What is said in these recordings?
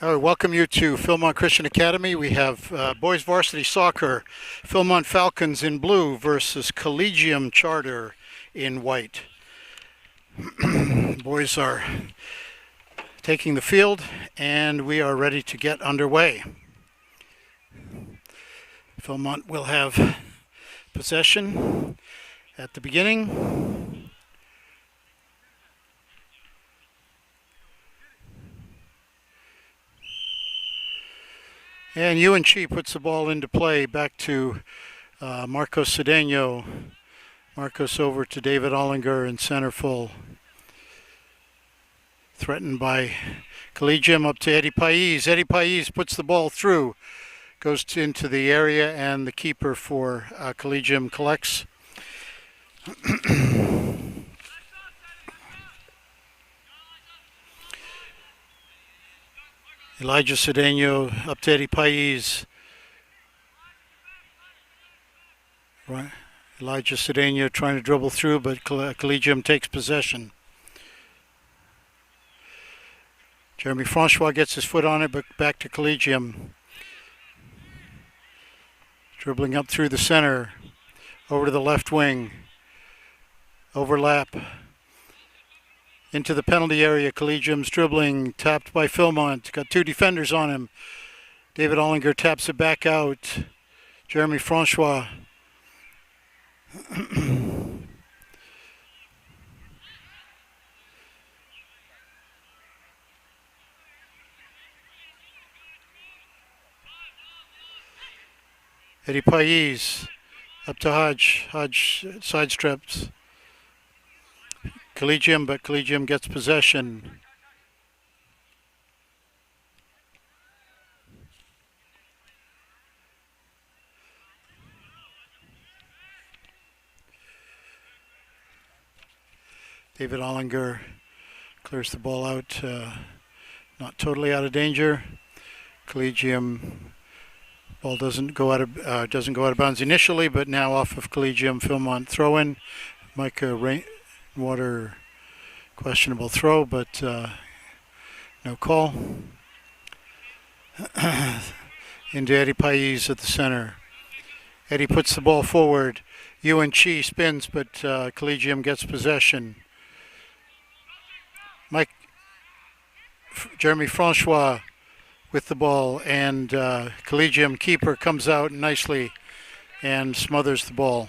I welcome you to Phil-Mont Christian Academy. We have boys varsity soccer, Phil-Mont Falcons in blue versus Collegium Charter in white. Boys are taking the field and we are ready to get underway. Phil-Mont will have possession at the beginning. And UNC puts the ball into play back to Marcos Cedeno. Marcos over to David Ollinger in center full. Threatened by Collegium up to Eddie Pais. Eddie Pais puts the ball through. Goes into the area and the keeper for Collegium collects. Elijah Cedeno up to Eddie Pais. Right. Elijah Cedeno trying to dribble through, but Collegium takes possession. Jeremy Francois gets his foot on it, but back to Collegium. Dribbling up through the center, over to the left wing. Overlap. Into the penalty area, Collegium's dribbling, tapped by Phil-Mont. Got two defenders on him. David Ollinger taps it back out. Jeremy Francois. Eddie Pais up to Hodge. Hodge sidesteps Collegium, but Collegium gets possession. David Ollinger clears the ball out, not totally out of danger. Collegium ball doesn't go out of bounds initially, but now off of Collegium. Phil-Mont throw in. Micah Rainwater questionable throw, but no call. Into Eddie Pais at the center. Eddie puts the ball forward. UNC spins, but Collegium gets possession. Jeremy Francois with the ball, and Collegium keeper comes out nicely and smothers the ball.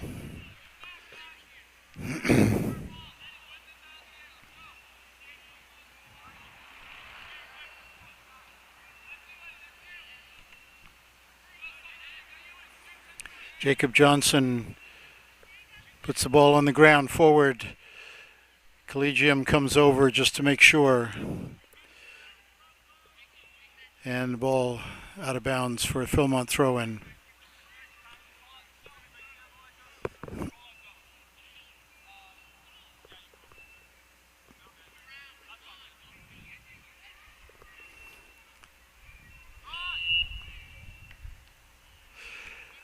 Jacob Johnson puts the ball on the ground forward. Collegium comes over just to make sure. And the ball out of bounds for a Phil-Mont throw-in.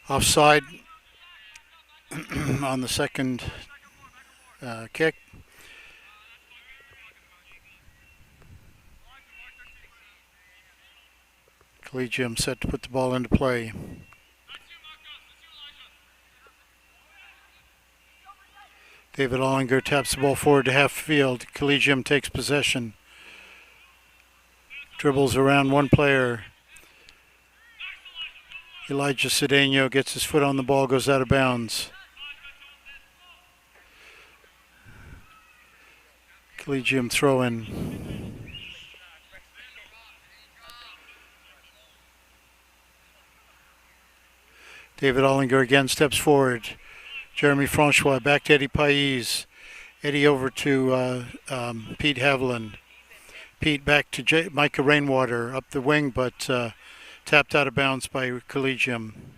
Offside on the second kick. Collegium set to put the ball into play. David Ollinger taps the ball forward to half field. Collegium takes possession. Dribbles around one player. Elijah Cedeno gets his foot on the ball, goes out of bounds. Collegium throw-in. David Ollinger again steps forward. Jeremy Francois back to Eddie Pais. Eddie over to Pete Haviland. Pete back to Micah Rainwater up the wing, but tapped out of bounds by Collegium.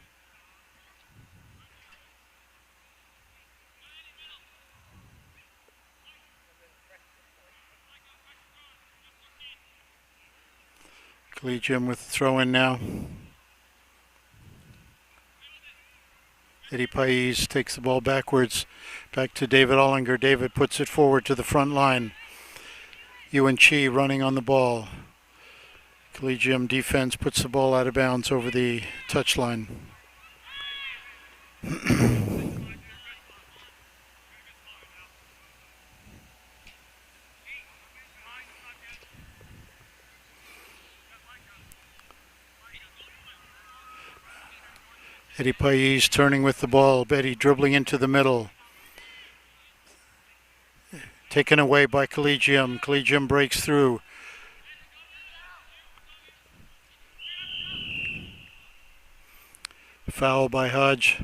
Collegium with the throw-in now. Eddie Pais takes the ball backwards, back to David Ollinger. David puts it forward to the front line. UNC running on the ball. Collegium defense puts the ball out of bounds over the touchline. Eddie Pais turning with the ball. Eddie dribbling into the middle. Taken away by Collegium. Collegium breaks through. Foul by Hodge.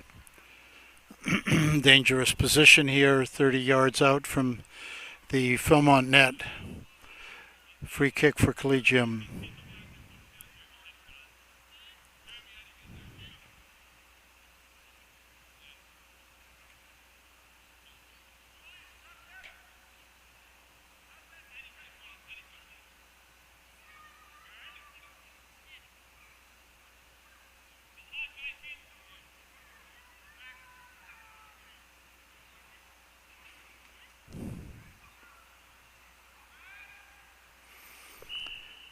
Dangerous position here, 30 yards out from the Phil-Mont net. Free kick for Collegium.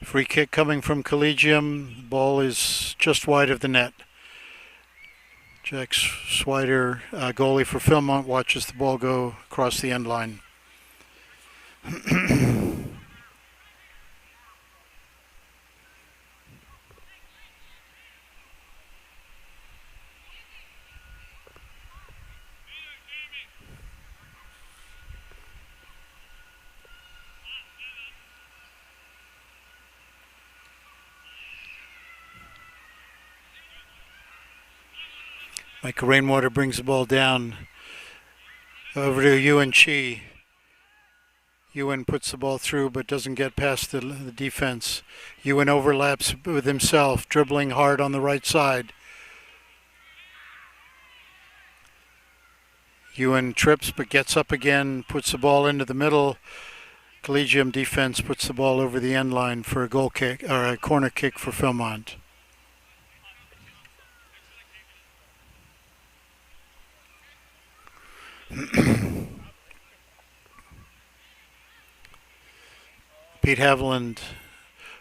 Free kick coming from Collegium. The ball is just wide of the net. Jack Swider, goalie for Phil-Mont, watches the ball go across the end line. Mike Rainwater brings the ball down over to Yuan Chi. Yuan puts the ball through but doesn't get past the defense. Yuan overlaps with himself, dribbling hard on the right side. Yuan trips but gets up again, puts the ball into the middle. Collegium defense puts the ball over the end line for a goal kick or a corner kick for Phil-Mont. Pete Haviland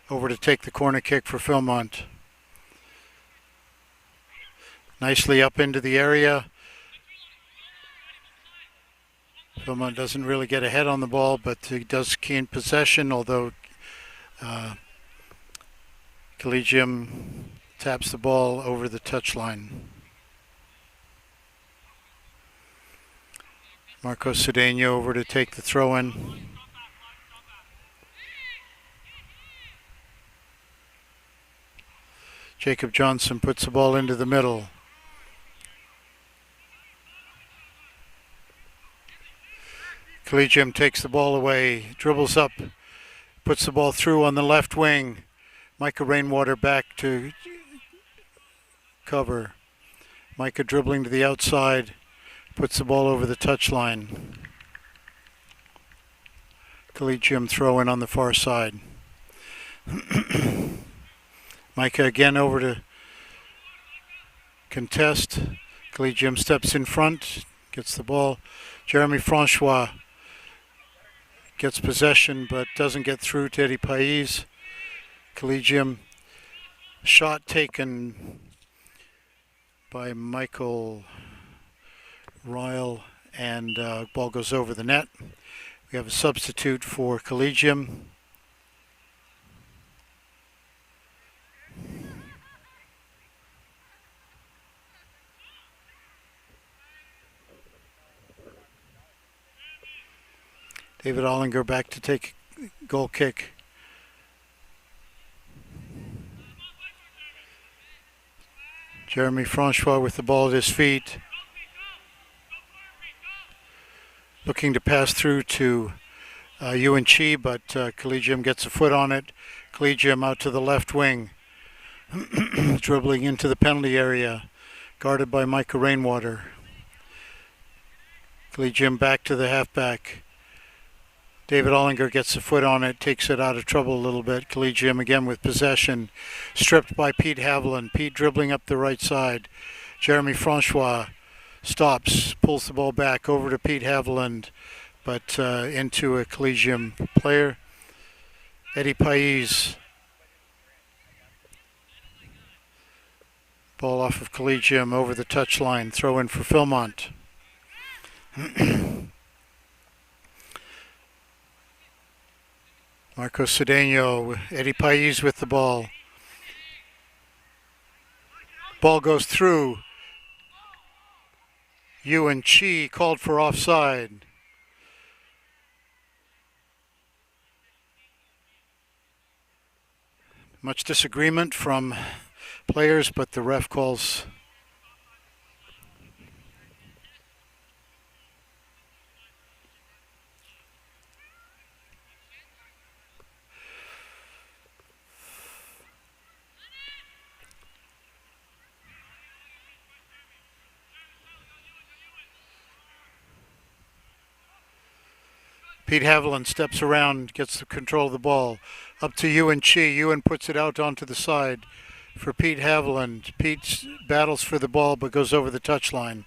over to take the corner kick for Phil-Mont. Nicely up into the area. Phil-Mont doesn't really get ahead on the ball, but he does gain possession, although Collegium taps the ball over the touchline. Marco Cedeno over to take the throw-in. Jacob Johnson puts the ball into the middle. Collegium takes the ball away, dribbles up, puts the ball through on the left wing. Micah Rainwater back to cover. Micah dribbling to the outside. Puts the ball over the touchline. Collegium throw in on the far side. Micah again over to contest. Collegium steps in front, gets the ball. Jeremy Francois gets possession but doesn't get through to Eddie Pais. Collegium shot taken by Michael Ryle, and ball goes over the net. We have a substitute for Collegium. David Ollinger back to take goal kick. Jeremy Francois with the ball at his feet. Looking to pass through to Yuan Chi, but Collegium gets a foot on it. Collegium out to the left wing. Dribbling into the penalty area. Guarded by Micah Rainwater. Collegium back to the halfback. David Ollinger gets a foot on it, takes it out of trouble a little bit. Collegium again with possession. Stripped by Pete Haviland. Pete dribbling up the right side. Jeremy Francois stops, pulls the ball back over to Pete Haviland, but into a Collegium player. Eddie Pais Ball off of Collegium over the touchline. Throw in for Phil-Mont. Marco Cedeno, Eddie Pais with the ball. Ball goes through. Yuan Chi called for offside. Much disagreement from players, but the ref calls. Pete Haviland steps around, gets the control of the ball. Up to Yuan Chi. Yuan puts it out onto the side for Pete Haviland. Pete battles for the ball but goes over the touchline.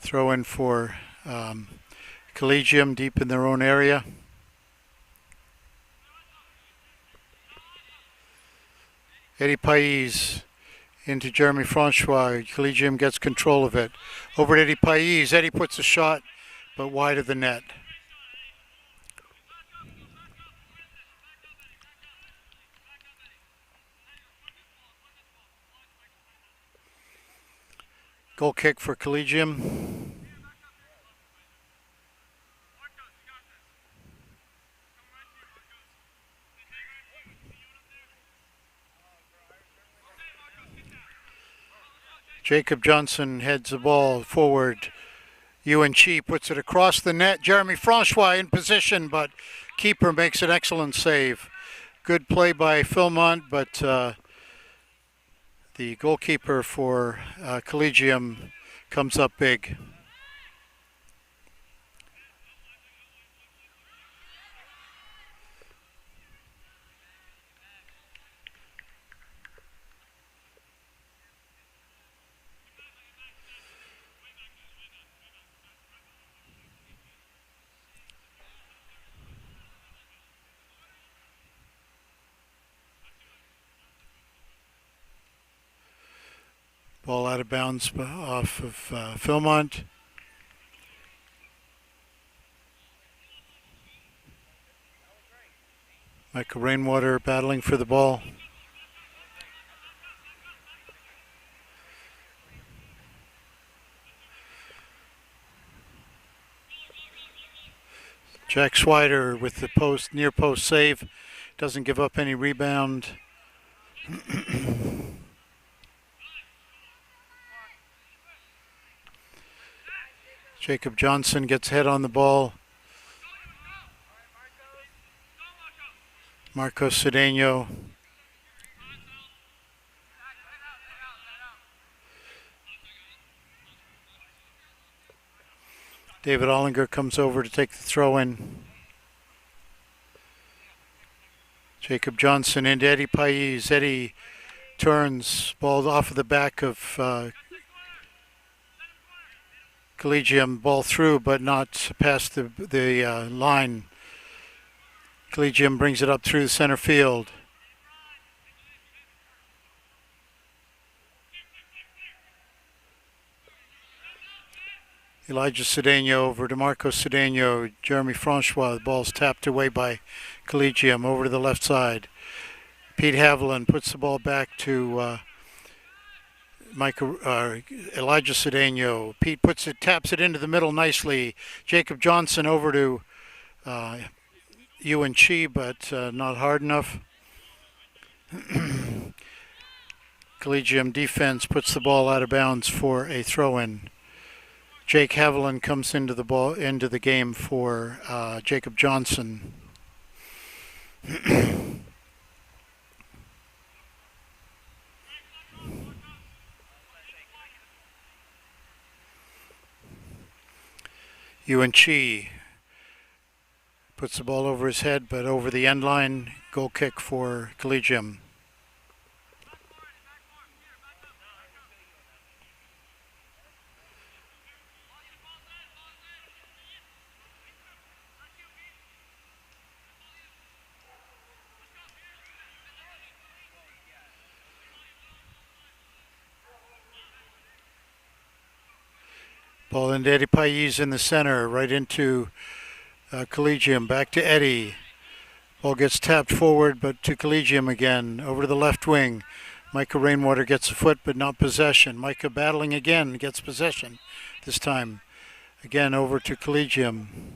Throw in for Collegium deep in their own area. Eddie Pais into Jeremy Francois. Collegium gets control of it. Over to Eddie Pais. Eddie puts a shot, but wide of the net. Goal kick for Collegium. Jacob Johnson heads the ball forward. Yuan Chi puts it across the net. Jeremy Francois in position, but keeper makes an excellent save. Good play by Phil-Mont, but the goalkeeper for Collegium comes up big. Ball out of bounds off of Phil-Mont. Michael Rainwater battling for the ball. Jack Swider with the near post save. Doesn't give up any rebound. Jacob Johnson gets head on the ball. Marco Cedeno. David Ollinger comes over to take the throw in. Jacob Johnson into Eddie Pais. Eddie turns, ball off of the back of Collegium, ball through but not past the line. Collegium brings it up through the center field. Elijah Cedeno over to Marco Cedeno. Jeremy Francois. The ball's tapped away by Collegium over to the left side. Pete Haviland puts the ball back to Elijah Cedeno. Pete taps it into the middle nicely. Jacob Johnson over to Yuan Chi, but not hard enough. Collegium defense puts the ball out of bounds for a throw-in. Jake Haviland comes into the game for Jacob Johnson. Yuan Chi puts the ball over his head, but over the end line. Goal kick for Collegium. Ball into Eddie Pais in the center, right into Collegium. Back to Eddie. Ball gets tapped forward, but to Collegium again. Over to the left wing. Micah Rainwater gets a foot, but not possession. Micah battling again, gets possession. This time, again over to Collegium.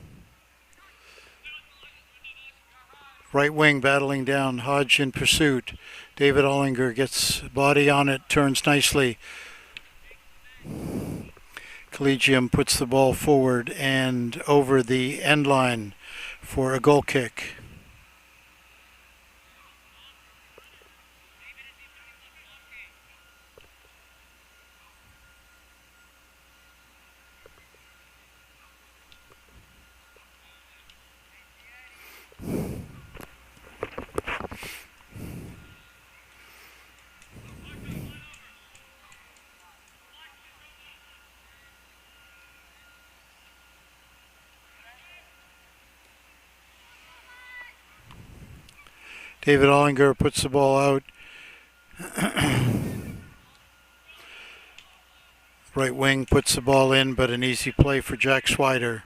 Right wing battling down. Hodge in pursuit. David Ollinger gets body on it, turns nicely. Collegium puts the ball forward and over the end line for a goal kick. David Ollinger puts the ball out. Right wing puts the ball in, but an easy play for Jack Swider.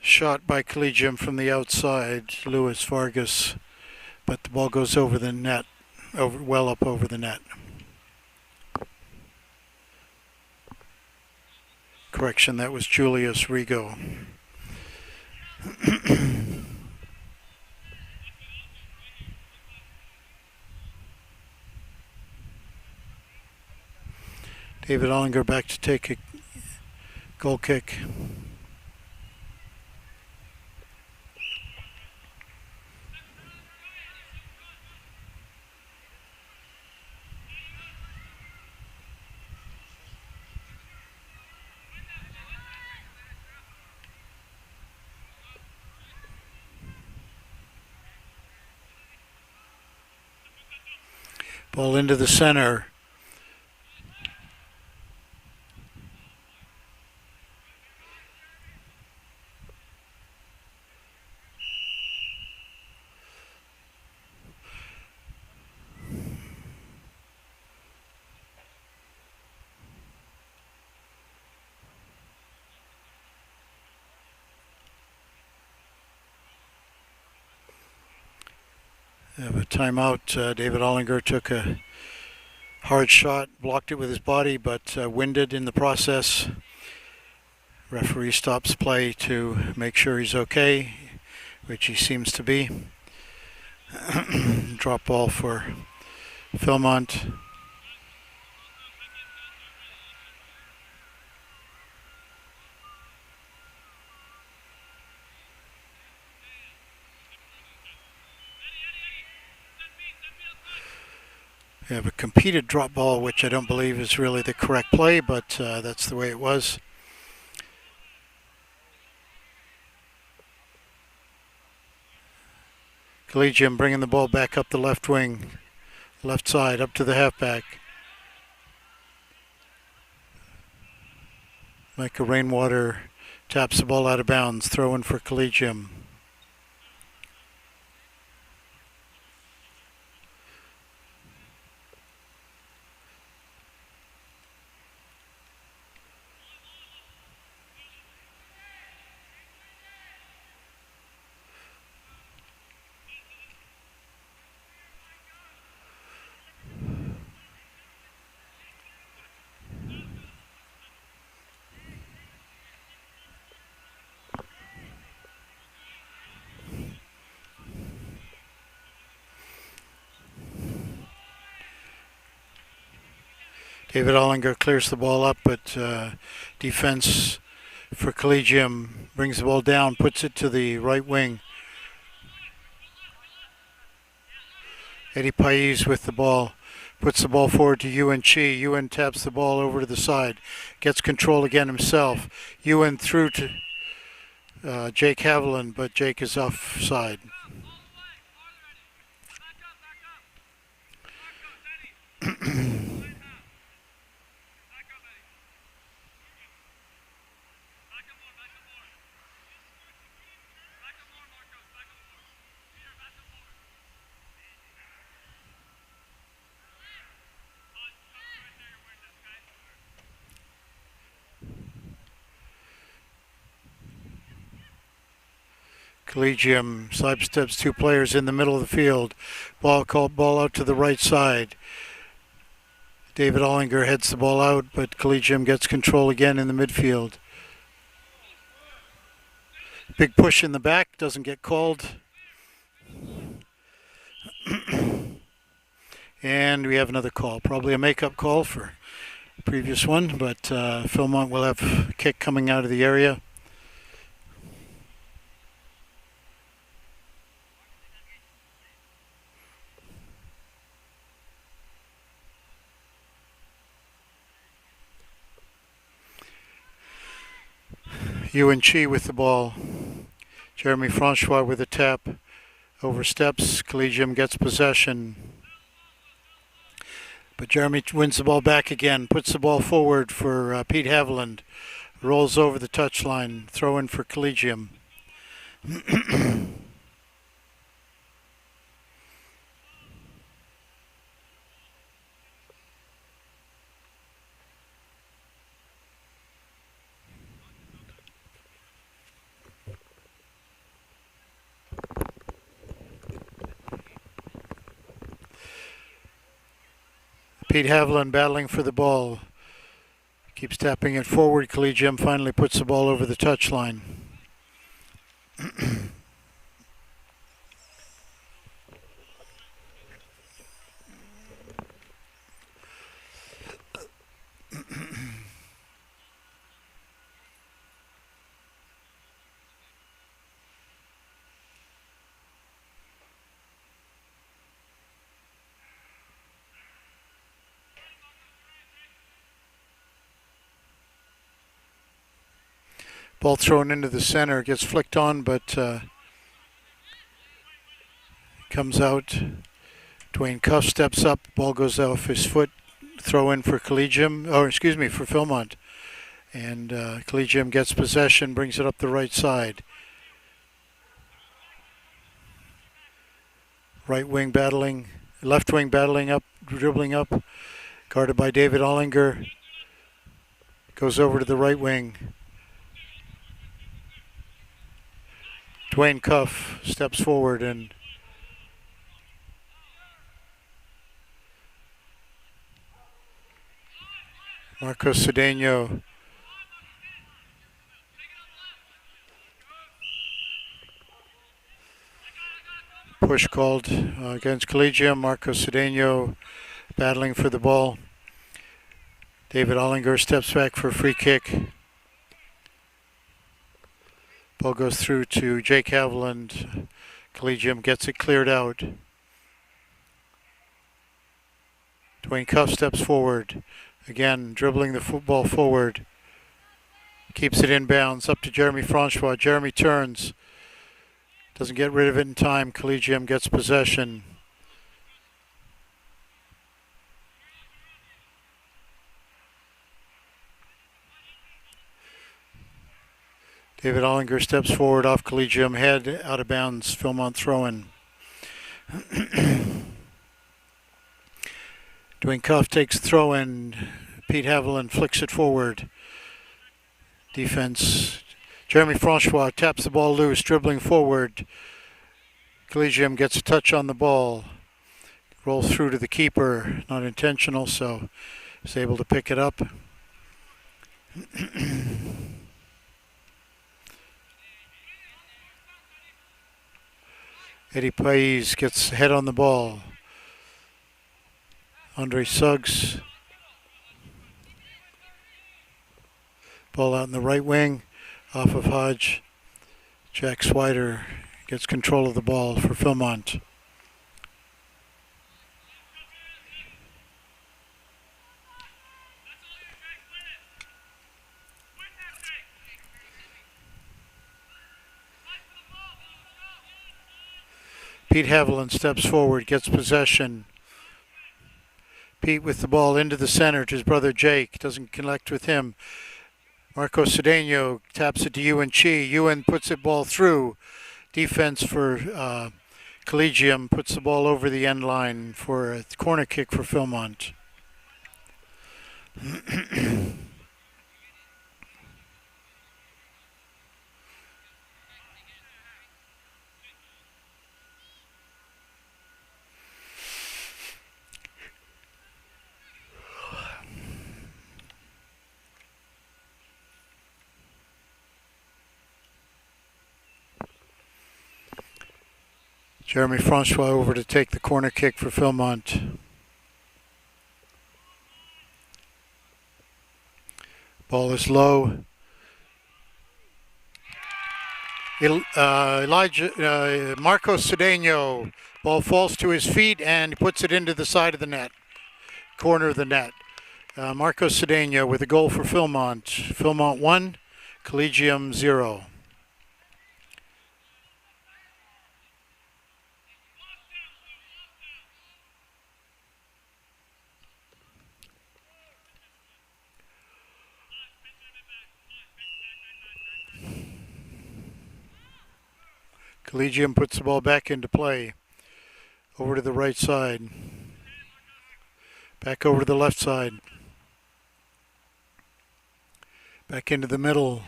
Shot by Collegium from the outside, Luis Vargas, but the ball goes over the net, well up over the net. Correction, that was Julius Rigo. David Ollinger back to take a goal kick. Ball into the center. Have a timeout. David Ollinger took a hard shot, blocked it with his body, but winded in the process. Referee stops play to make sure he's okay, which he seems to be. Drop ball for Phil-Mont. We have a competed drop ball, which I don't believe is really the correct play, but that's the way it was. Collegium bringing the ball back up the left wing, left side, up to the halfback. Micah Rainwater taps the ball out of bounds, throw in for Collegium. David Ollinger clears the ball up, but defense for Collegium brings the ball down, puts it to the right wing. Eddie Pais with the ball, puts the ball forward to Ewan Chi. Ewan taps the ball over to the side, gets control again himself. Ewan through to Jake Haviland, but Jake is offside. Collegium sidesteps two players in the middle of the field. Ball out to the right side. David Ollinger heads the ball out, but Collegium gets control again in the midfield. Big push in the back, doesn't get called. And we have another call, probably a make-up call for the previous one, but Phil-Mont will have a kick coming out of the area. Yuan Chi with the ball. Jeremy Francois with a tap. Oversteps. Collegium gets possession. But Jeremy wins the ball back again. Puts the ball forward for Pete Haviland. Rolls over the touchline. Throw in for Collegium. Pete Haviland battling for the ball. Keeps tapping it forward. Collegium finally puts the ball over the touchline. Ball thrown into the center, gets flicked on, but comes out. Dwayne Cuff steps up, ball goes off his foot. Throw in for Collegium, for Phil-Mont. And Collegium gets possession, brings it up the right side. Right wing battling, left wing battling up, dribbling up. Guarded by David Ollinger. Goes over to the right wing. Dwayne Cuff steps forward and Marco Cedeno push called against Collegium. Marco Cedeno battling for the ball. David Ollinger steps back for a free kick. Ball goes through to Jake Haviland. Collegium gets it cleared out. Dwayne Cuff steps forward. Again, dribbling the football forward. Keeps it inbounds up to Jeremy Francois. Jeremy turns. Doesn't get rid of it in time. Collegium gets possession. David Ollinger steps forward off Collegium head, out of bounds. Phil-Mont throw-in. Dwayne Cuff takes throw-in. Pete Haviland flicks it forward. Defense. Jeremy Francois taps the ball loose, dribbling forward. Collegium gets a touch on the ball. Rolls through to the keeper. Not intentional, so is able to pick it up. Eddie Pais gets head on the ball. Andre Suggs. Ball out in the right wing, off of Hodge. Jack Swider gets control of the ball for Phil-Mont. Pete Haviland steps forward, gets possession. Pete with the ball into the center to his brother Jake. Doesn't connect with him. Marco Cedeno taps it to Ewan Chi. Ewan puts it ball through. Defense for Collegium puts the ball over the end line for a corner kick for Phil-Mont. Jeremy Francois over to take the corner kick for Phil-Mont. Ball is low. Marco Cedeno. Ball falls to his feet and puts it into the side of the net. Corner of the net. Marco Cedeno with a goal for Phil-Mont. Phil-Mont 1, Collegium 0. Collegium puts the ball back into play. Over to the right side. Back over to the left side. Back into the middle.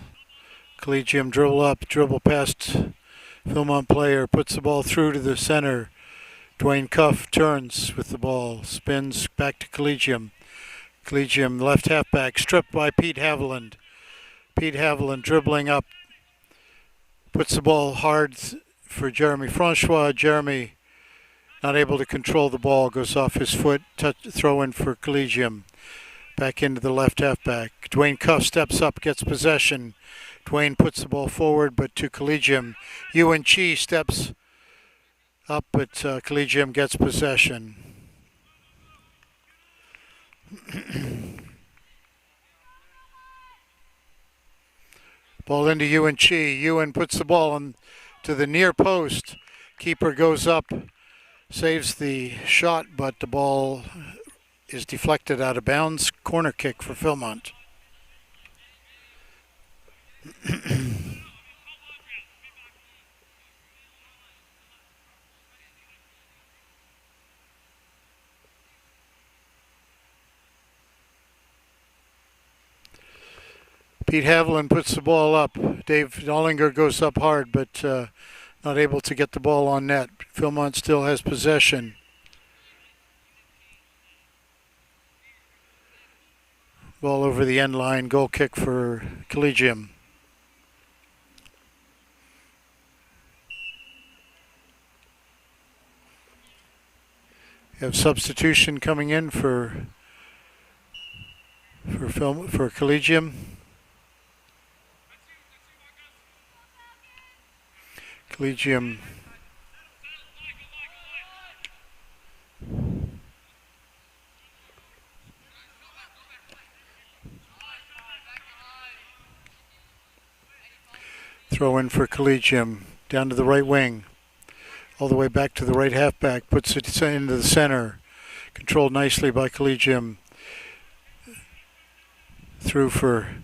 Collegium dribble up, dribble past Phil-Mont player. Puts the ball through to the center. Dwayne Cuff turns with the ball. Spins back to Collegium. Collegium left halfback. Stripped by Pete Haviland. Pete Haviland dribbling up. Puts the ball hard for Jeremy Francois. Jeremy not able to control the ball. Goes off his foot. Throw in for Collegium. Back into the left halfback. Dwayne Cuff steps up, gets possession. Dwayne puts the ball forward, but to Collegium. Ewan Chi steps up, but Collegium gets possession. Ball into Ewan Chi. Ewan puts the ball to the near post. Keeper goes up, saves the shot, but the ball is deflected out of bounds. Corner kick for Phil-Mont. Pete Haviland puts the ball up. Dave Dollinger goes up hard, but not able to get the ball on net. Phil-Mont still has possession. Ball over the end line. Goal kick for Collegium. We have substitution coming in for Collegium. Collegium throw in for Collegium down to the right wing, all the way back to the right halfback, puts it into the center, controlled nicely by Collegium. Through for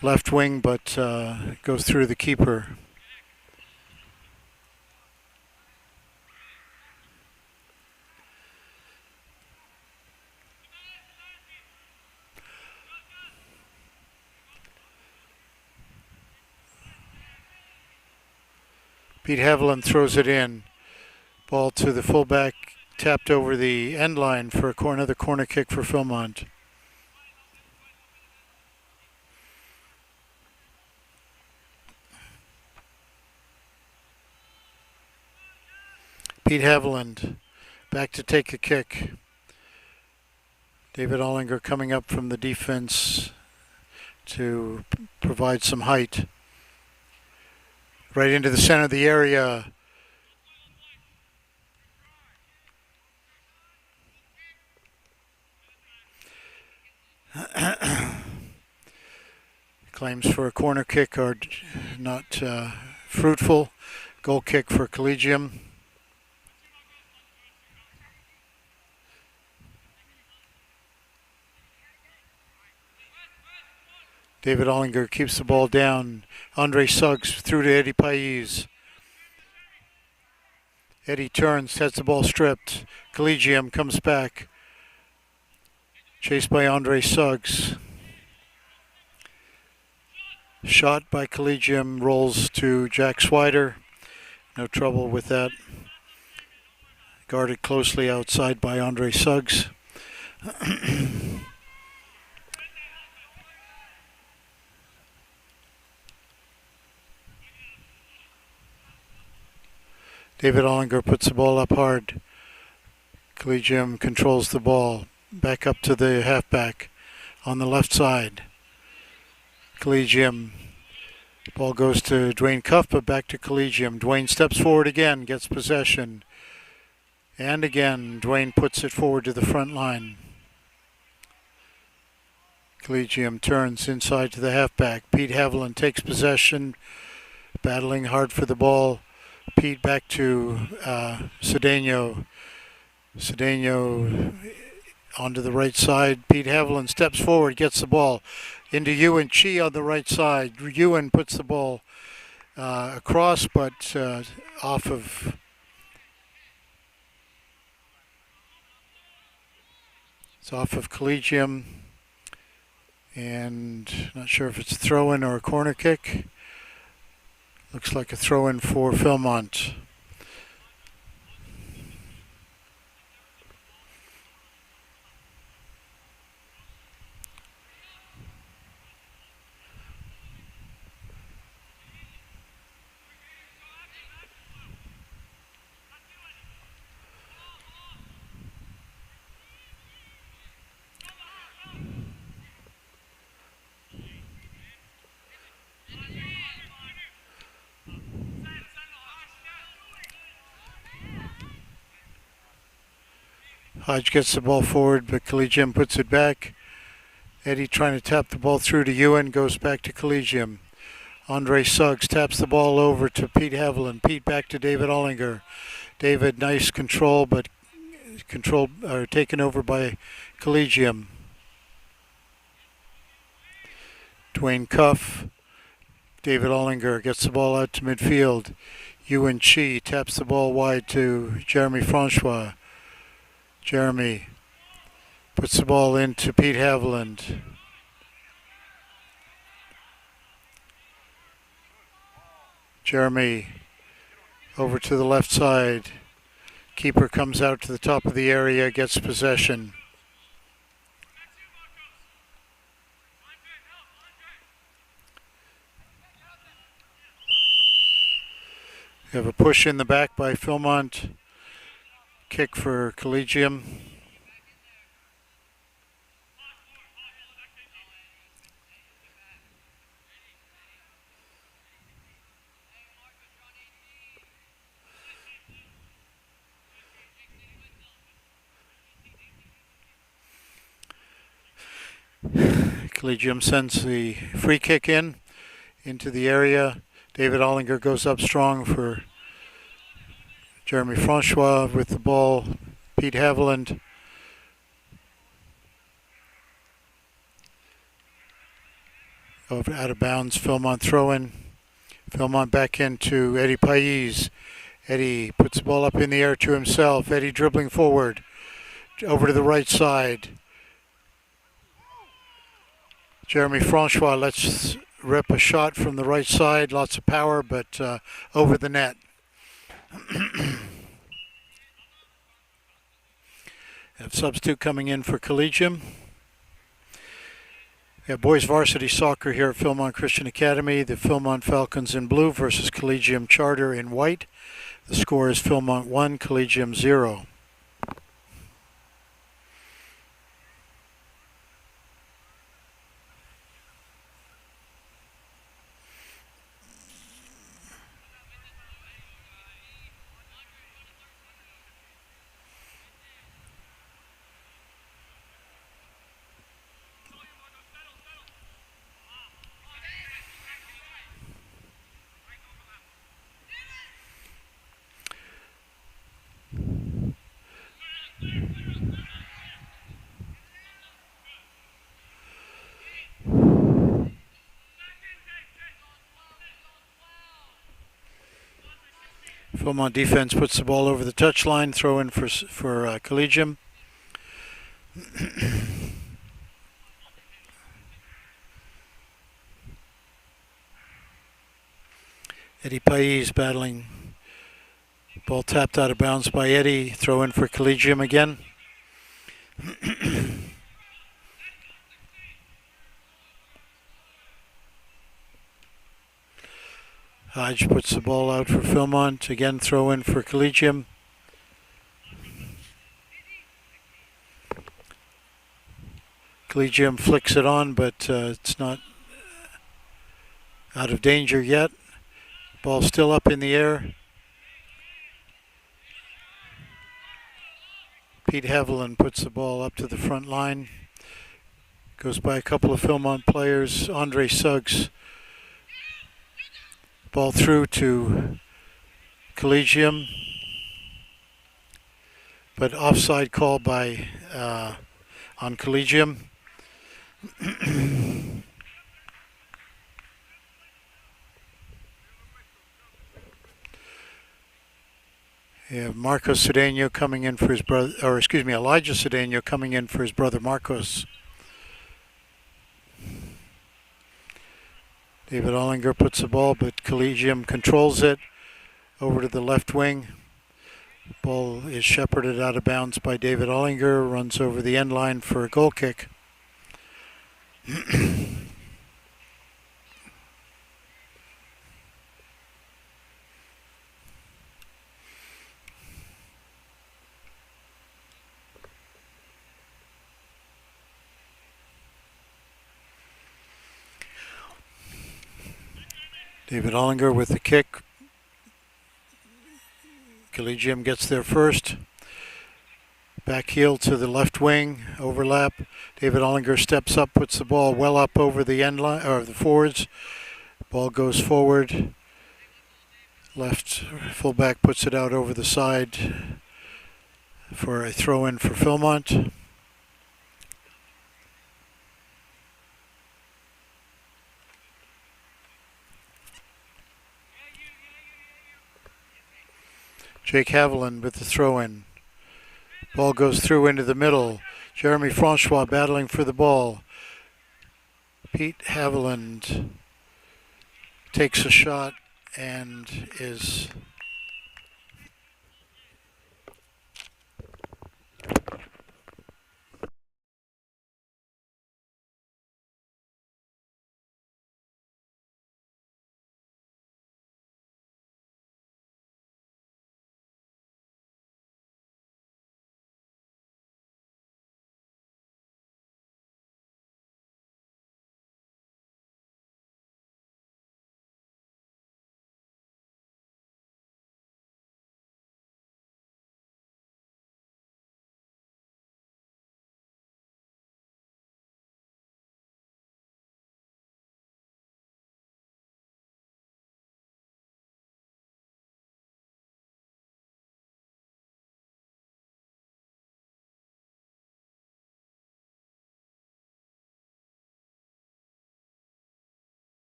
left wing, but goes through the keeper. Pete Haviland throws it in. Ball to the fullback, tapped over the end line for another corner kick for Phil-Mont. Pete Haviland back to take a kick. David Ollinger coming up from the defense to provide some height. Right into the center of the area. Claims for a corner kick are not fruitful. Goal kick for Collegium. David Ollinger keeps the ball down. Andre Suggs through to Eddie Pais. Eddie turns, has the ball stripped. Collegium comes back. Chased by Andre Suggs. Shot by Collegium, rolls to Jack Swider. No trouble with that. Guarded closely outside by Andre Suggs. David Ollinger puts the ball up hard. Collegium controls the ball. Back up to the halfback on the left side. Collegium. Ball goes to Dwayne Cuff, but back to Collegium. Dwayne steps forward again, gets possession. And again, Dwayne puts it forward to the front line. Collegium turns inside to the halfback. Pete Haviland takes possession, battling hard for the ball. Pete back to Cedeno. Cedeno onto the right side. Pete Haviland steps forward, gets the ball into Ewan Chi on the right side. Ewan puts the ball across, but off of Collegium, and not sure if it's a throw-in or a corner kick. Looks like a throw-in for Phil-Mont. Hodge gets the ball forward, but Collegium puts it back. Eddie trying to tap the ball through to Ewan, goes back to Collegium. Andre Suggs taps the ball over to Pete Haviland. Pete back to David Ollinger. David, nice control, but taken over by Collegium. Dwayne Cuff. David Ollinger gets the ball out to midfield. Ewan Chi taps the ball wide to Jeremy Francois. Jeremy puts the ball into Pete Haviland. Jeremy over to the left side. Keeper comes out to the top of the area, gets possession. We have a push in the back by Phil-Mont. Kick for Collegium. Collegium sends the free kick into the area. David Ollinger goes up strong for Jeremy Francois with the ball. Pete Haviland. Over out of bounds. Phil-Mont throw-in. Phil-Mont back into Eddie Pais. Eddie puts the ball up in the air to himself. Eddie dribbling forward. Over to the right side. Jeremy Francois lets rip a shot from the right side. Lots of power, but over the net. Have substitute coming in for Collegium. We have boys varsity soccer here at Phil-Mont Christian Academy. The Phil-Mont Falcons in blue versus Collegium Charter in white. The score is Phil-Mont 1, Collegium 0. Phil-Mont defense puts the ball over the touchline. Throw in for Collegium. Eddie Pais battling. Ball tapped out of bounds by Eddie. Throw in for Collegium again. Hodge puts the ball out for Phil-Mont. Again, throw in for Collegium. Collegium flicks it on, but it's not out of danger yet. Ball still up in the air. Pete Haviland puts the ball up to the front line. Goes by a couple of Phil-Mont players. Andre Suggs. Ball through to Collegium. But offside call by on Collegium. You have Marcos Cedeno coming in for his brother, or excuse me, Elijah Cedeno coming in for his brother Marcos. David Ollinger puts the ball, but Collegium controls it over to the left wing. Ball is shepherded out of bounds by David Ollinger, runs over the end line for a goal kick. David Ollinger with the kick. Collegium gets there first. Back heel to the left wing, overlap. David Ollinger steps up, puts the ball well up over the end line, or the forwards. Ball goes forward. Left fullback puts it out over the side for a throw-in for Phil-Mont. Jake Haviland with the throw-in. Ball goes through into the middle. Jeremy Francois battling for the ball. Pete Haviland takes a shot and is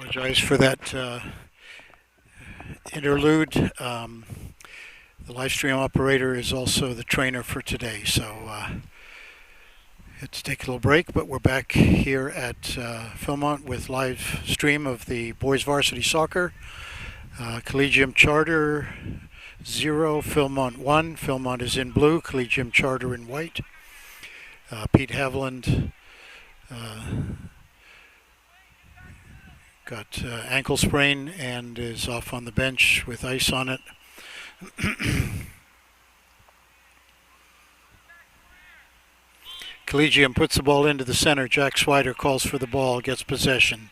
Apologize for that interlude. The live stream operator is also the trainer for today, so had to take a little break, but we're back here at Phil-Mont with live stream of the boys varsity soccer. Collegium Charter 0, Phil-Mont 1. Phil-Mont is in blue, Collegium Charter in white. Pete Haviland got ankle sprain and is off on the bench with ice on it. Collegium puts the ball into the center. Jack Swider calls for the ball, gets possession.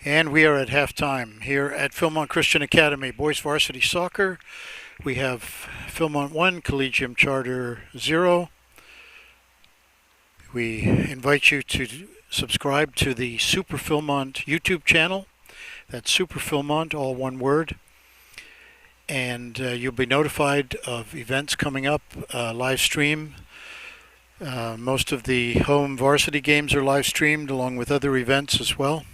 And we are at halftime here at Phil-Mont Christian Academy, boys varsity soccer. We have Phil-Mont 1, Collegium Charter 0. We invite you to subscribe to the Super Phil-Mont YouTube channel. That's Super Phil-Mont, all one word. And you'll be notified of events coming up, live stream. Most of the home varsity games are live streamed along with other events as well.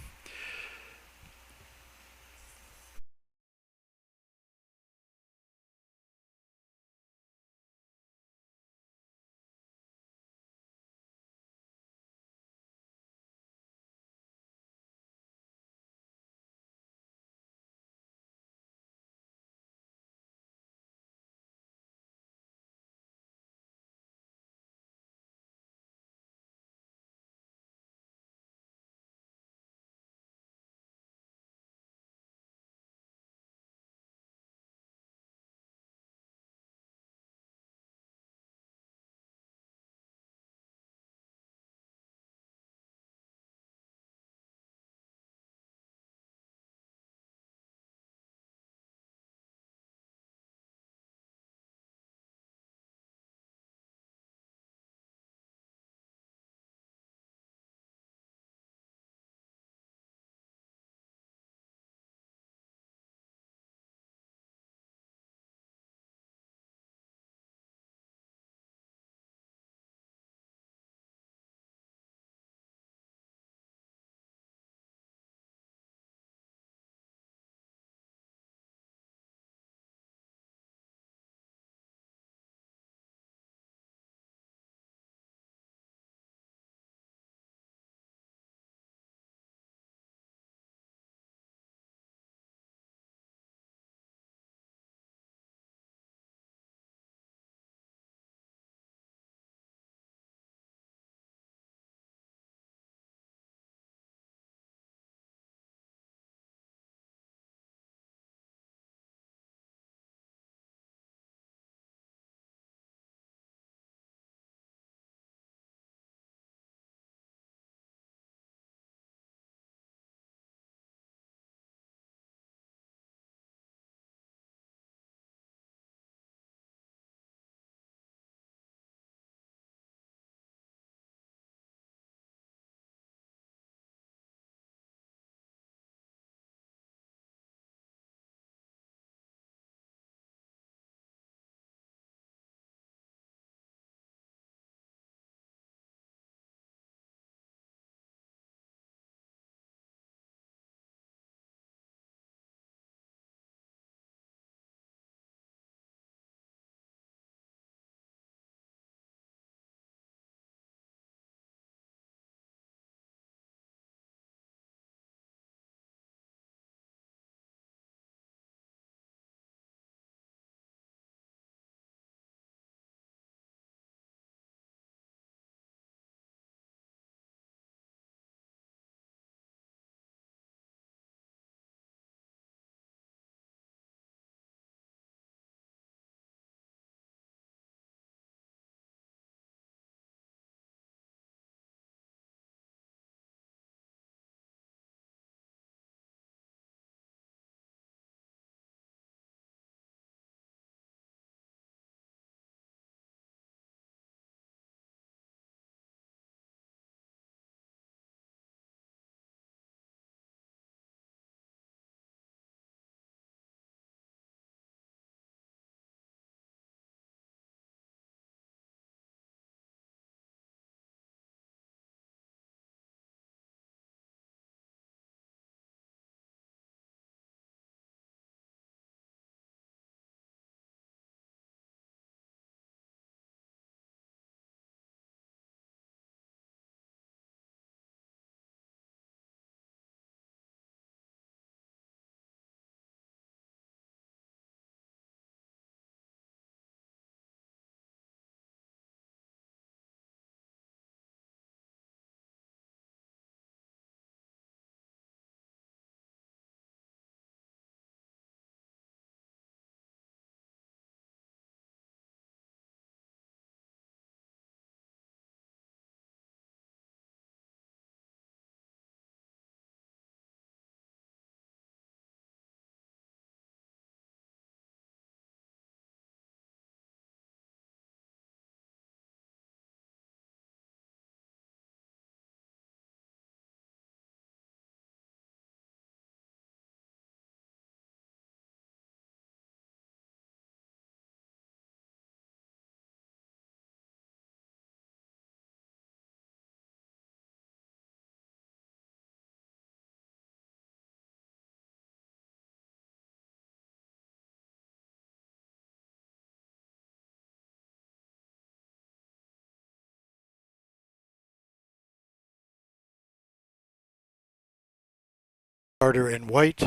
Carter in white.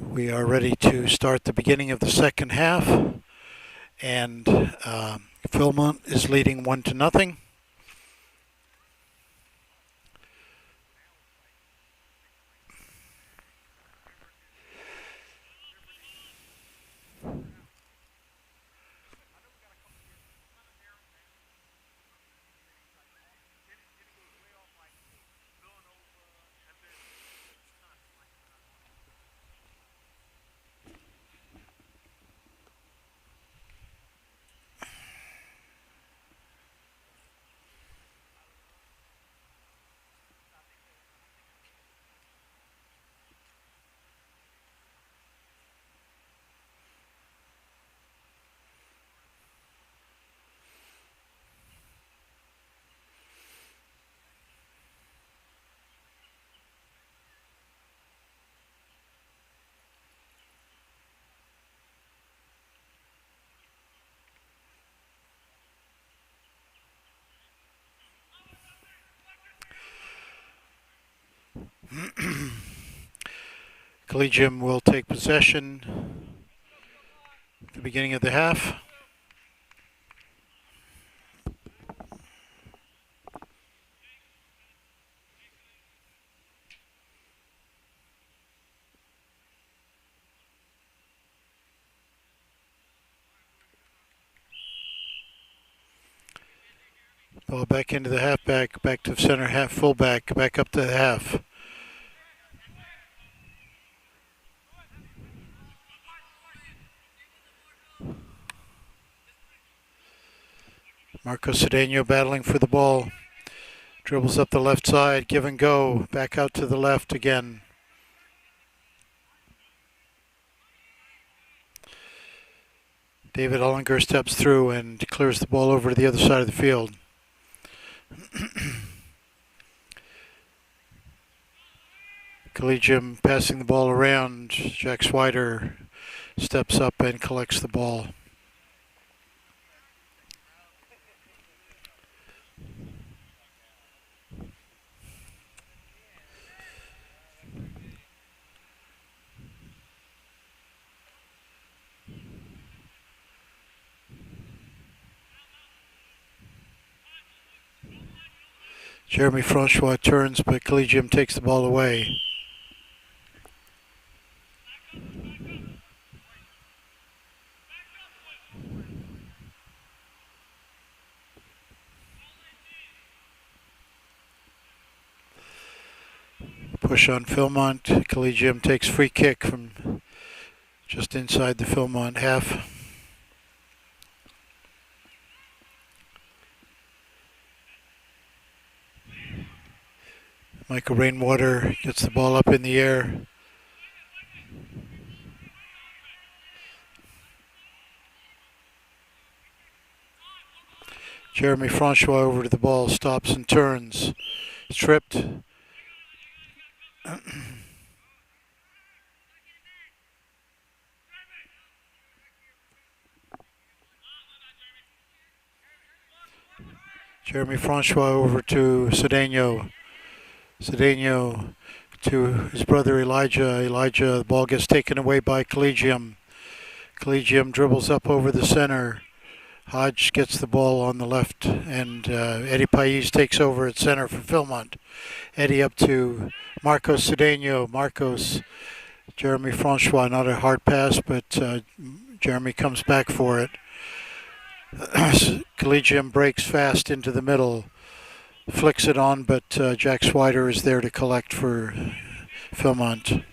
We are ready to start the beginning of the second half, and Phil-Mont is leading 1-0. Collegium will take possession at the beginning of the half. Ball back into the halfback, back to center half, fullback, back up to the half. Marco Cedeno battling for the ball. Dribbles up the left side, give and go, back out to the left again. David Ullinger steps through and clears the ball over to the other side of the field. Collegium passing the ball around. Jack Swider steps up and collects the ball. Jeremy Francois turns, but Collegium takes the ball away. Push on Phil-Mont. Collegium takes free kick from just inside the Phil-Mont half. Michael Rainwater gets the ball up in the air. Jeremy Francois over to the ball, stops and turns. Tripped. Jeremy Francois over to Cedeno. Cedeno to his brother Elijah. Elijah, the ball gets taken away by Collegium. Collegium dribbles up over the center. Hodge gets the ball on the left, and Eddie Pais takes over at center for Phil-Mont. Eddie up to Marcos Cedeno. Marcos, Jeremy Francois, not a hard pass, but Jeremy comes back for it. Collegium breaks fast into the middle. Flicks it on, but Jack Swider is there to collect for Phil-Mont.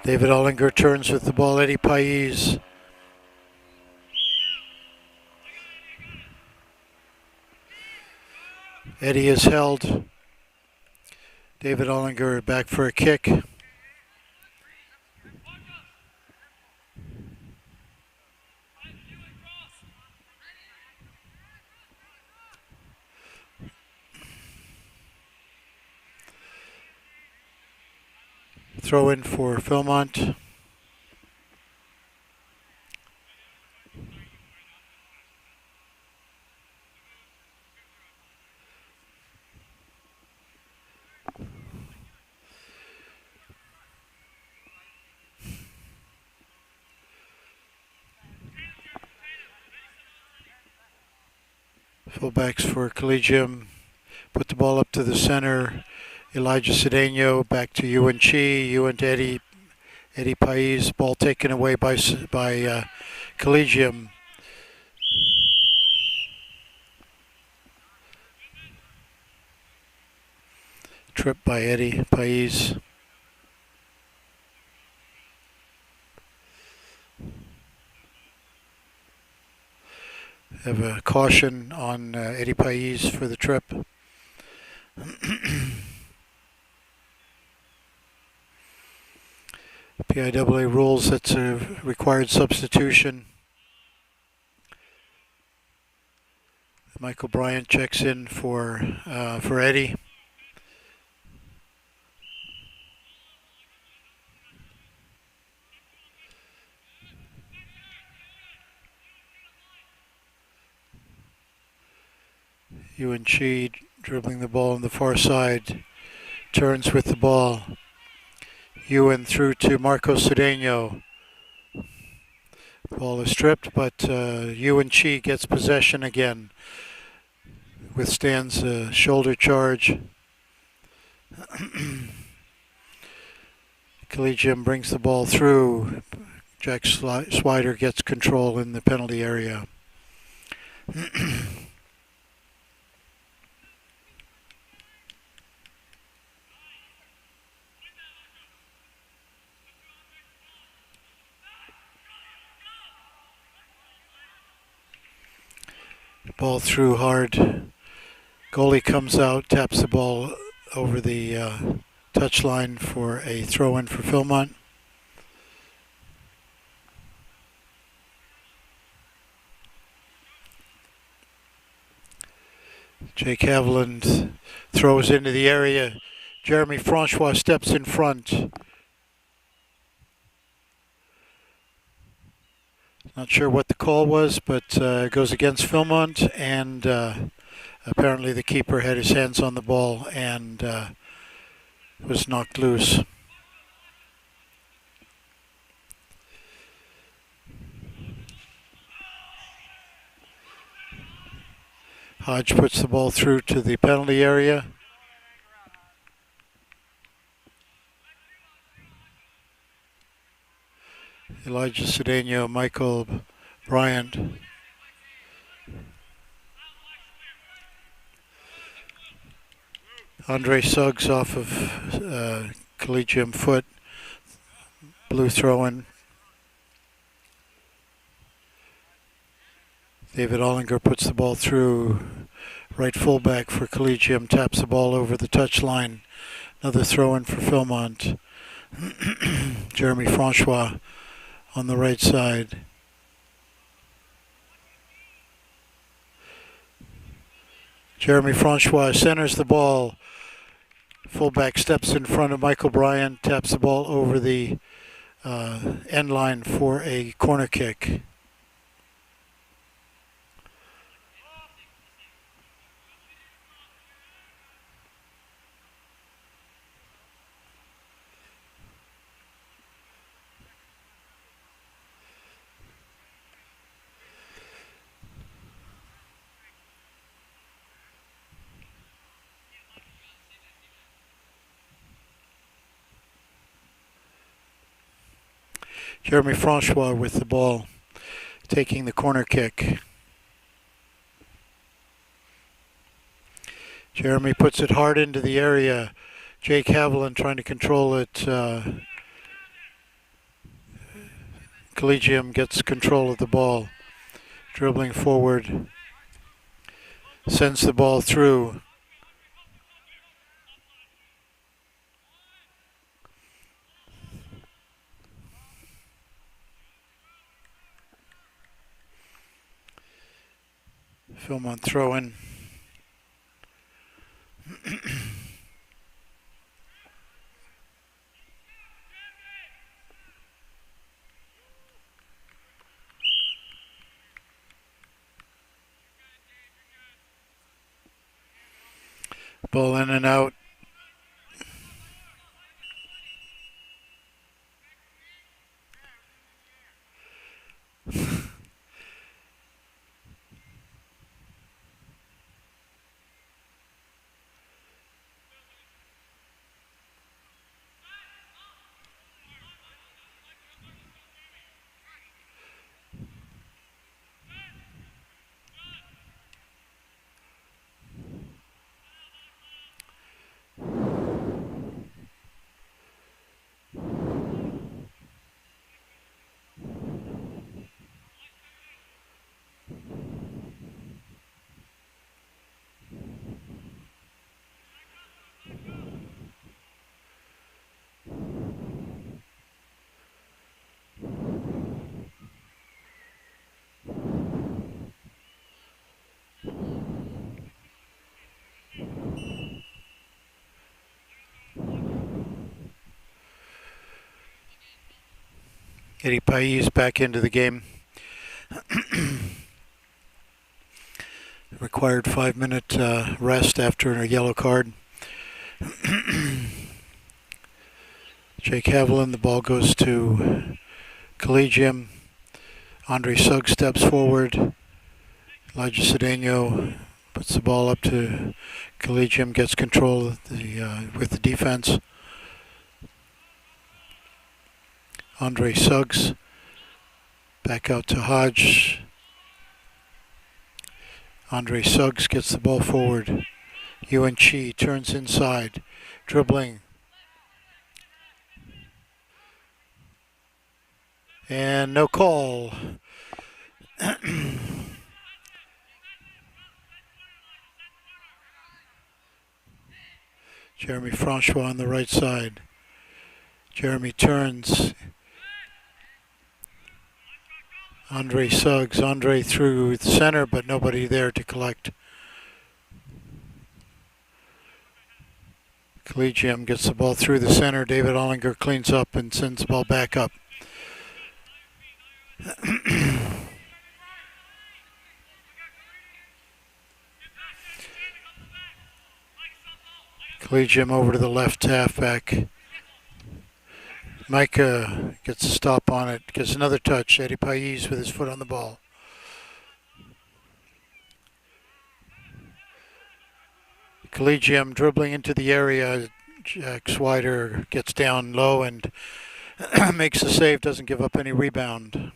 David Ullinger turns with the ball. Eddie Pais. Eddie is held. David Ullinger back for a kick. Throw in for Phil-Mont. Fullbacks for Collegium. Put the ball up to the center. Elijah Cedeno back to Yuan Chi. Yuan to Eddie Pais. Ball taken away by Collegium. Trip by Eddie Pais. Have a caution on Eddie Pais for the trip. PIAA rules that's a required substitution. Michael Bryant checks in for Eddie. Yuan Chi dribbling the ball on the far side, turns with the ball. Yuan through to Marco Cedeno. Ball is stripped, but Yuan Chi gets possession again. Withstands a shoulder charge. Collegium brings the ball through. Jack Swider gets control in the penalty area. Ball through hard. Goalie comes out, taps the ball over the touchline for a throw-in for Phil-Mont. Jake Haviland throws into the area. Jeremy Francois steps in front. Not sure what the call was, but it goes against Phil-Mont, and apparently the keeper had his hands on the ball and was knocked loose. Hodge puts the ball through to the penalty area. Elijah Cedeno, Michael Bryant. Andre Suggs off of Collegium foot. Blue throw-in. David Ollinger puts the ball through. Right fullback for Collegium taps the ball over the touchline. Another throw-in for Phil-Mont. Jeremy Francois on the right side. Jeremy Francois centers the ball. Fullback steps in front of Michael Bryant, taps the ball over the end line for a corner kick. Jeremy Francois with the ball, taking the corner kick. Jeremy puts it hard into the area. Jake Haviland trying to control it. Collegium gets control of the ball. Dribbling forward. Sends the ball through. Phil-Mont throw-in. Ball in and out. Eddie Pais back into the game. Required 5-minute rest after a yellow card. Jake Haviland, the ball goes to Collegium. Andre Suggs steps forward. Elijah Cedeno puts the ball up to Collegium, gets control of with the defense. Andre Suggs back out to Hodge. Andre Suggs gets the ball forward. Yuan Chi turns inside, dribbling. And no call. Jeremy Francois on the right side. Jeremy turns. Andre Suggs. Andre through the center, but nobody there to collect. Collegium gets the ball through the center. David Ollinger cleans up and sends the ball back up. Collegium over to the left halfback. Micah gets a stop on it, gets another touch. Eddie Pais with his foot on the ball. Collegium dribbling into the area. Jack Swider gets down low and makes the save, doesn't give up any rebound.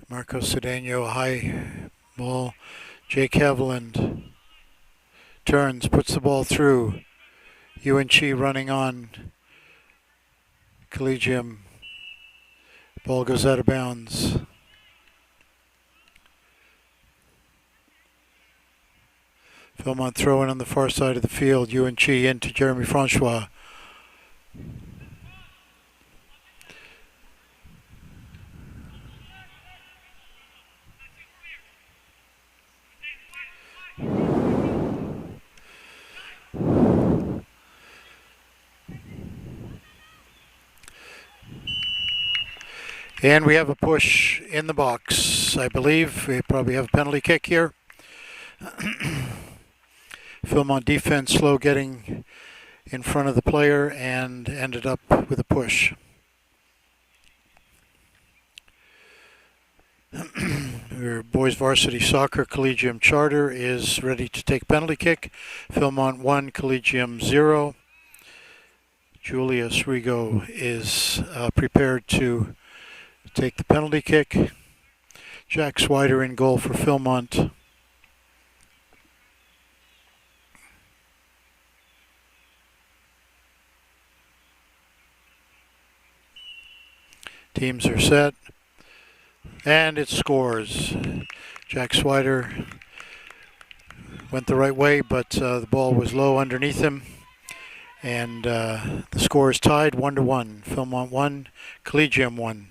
Marco Cedeno, a high ball. Jake Haviland turns, puts the ball through. Yuan Chi running on. Collegium. Ball goes out of bounds. Phil-Mont throwing on the far side of the field. Yuan Chi into Jeremy Francois. And we have a push in the box, I believe. We probably have a penalty kick here. Phil-Mont defense slow getting in front of the player and ended up with a push. Our boys varsity soccer Collegium charter is ready to take penalty kick. Phil-Mont 1, Collegium 0. Julius Rigo is prepared to take the penalty kick. Jack Swider in goal for Phil-Mont. Teams are set. And it scores. Jack Swider went the right way, but the ball was low underneath him. And the score is tied 1-1. Phil-Mont 1, Collegium 1.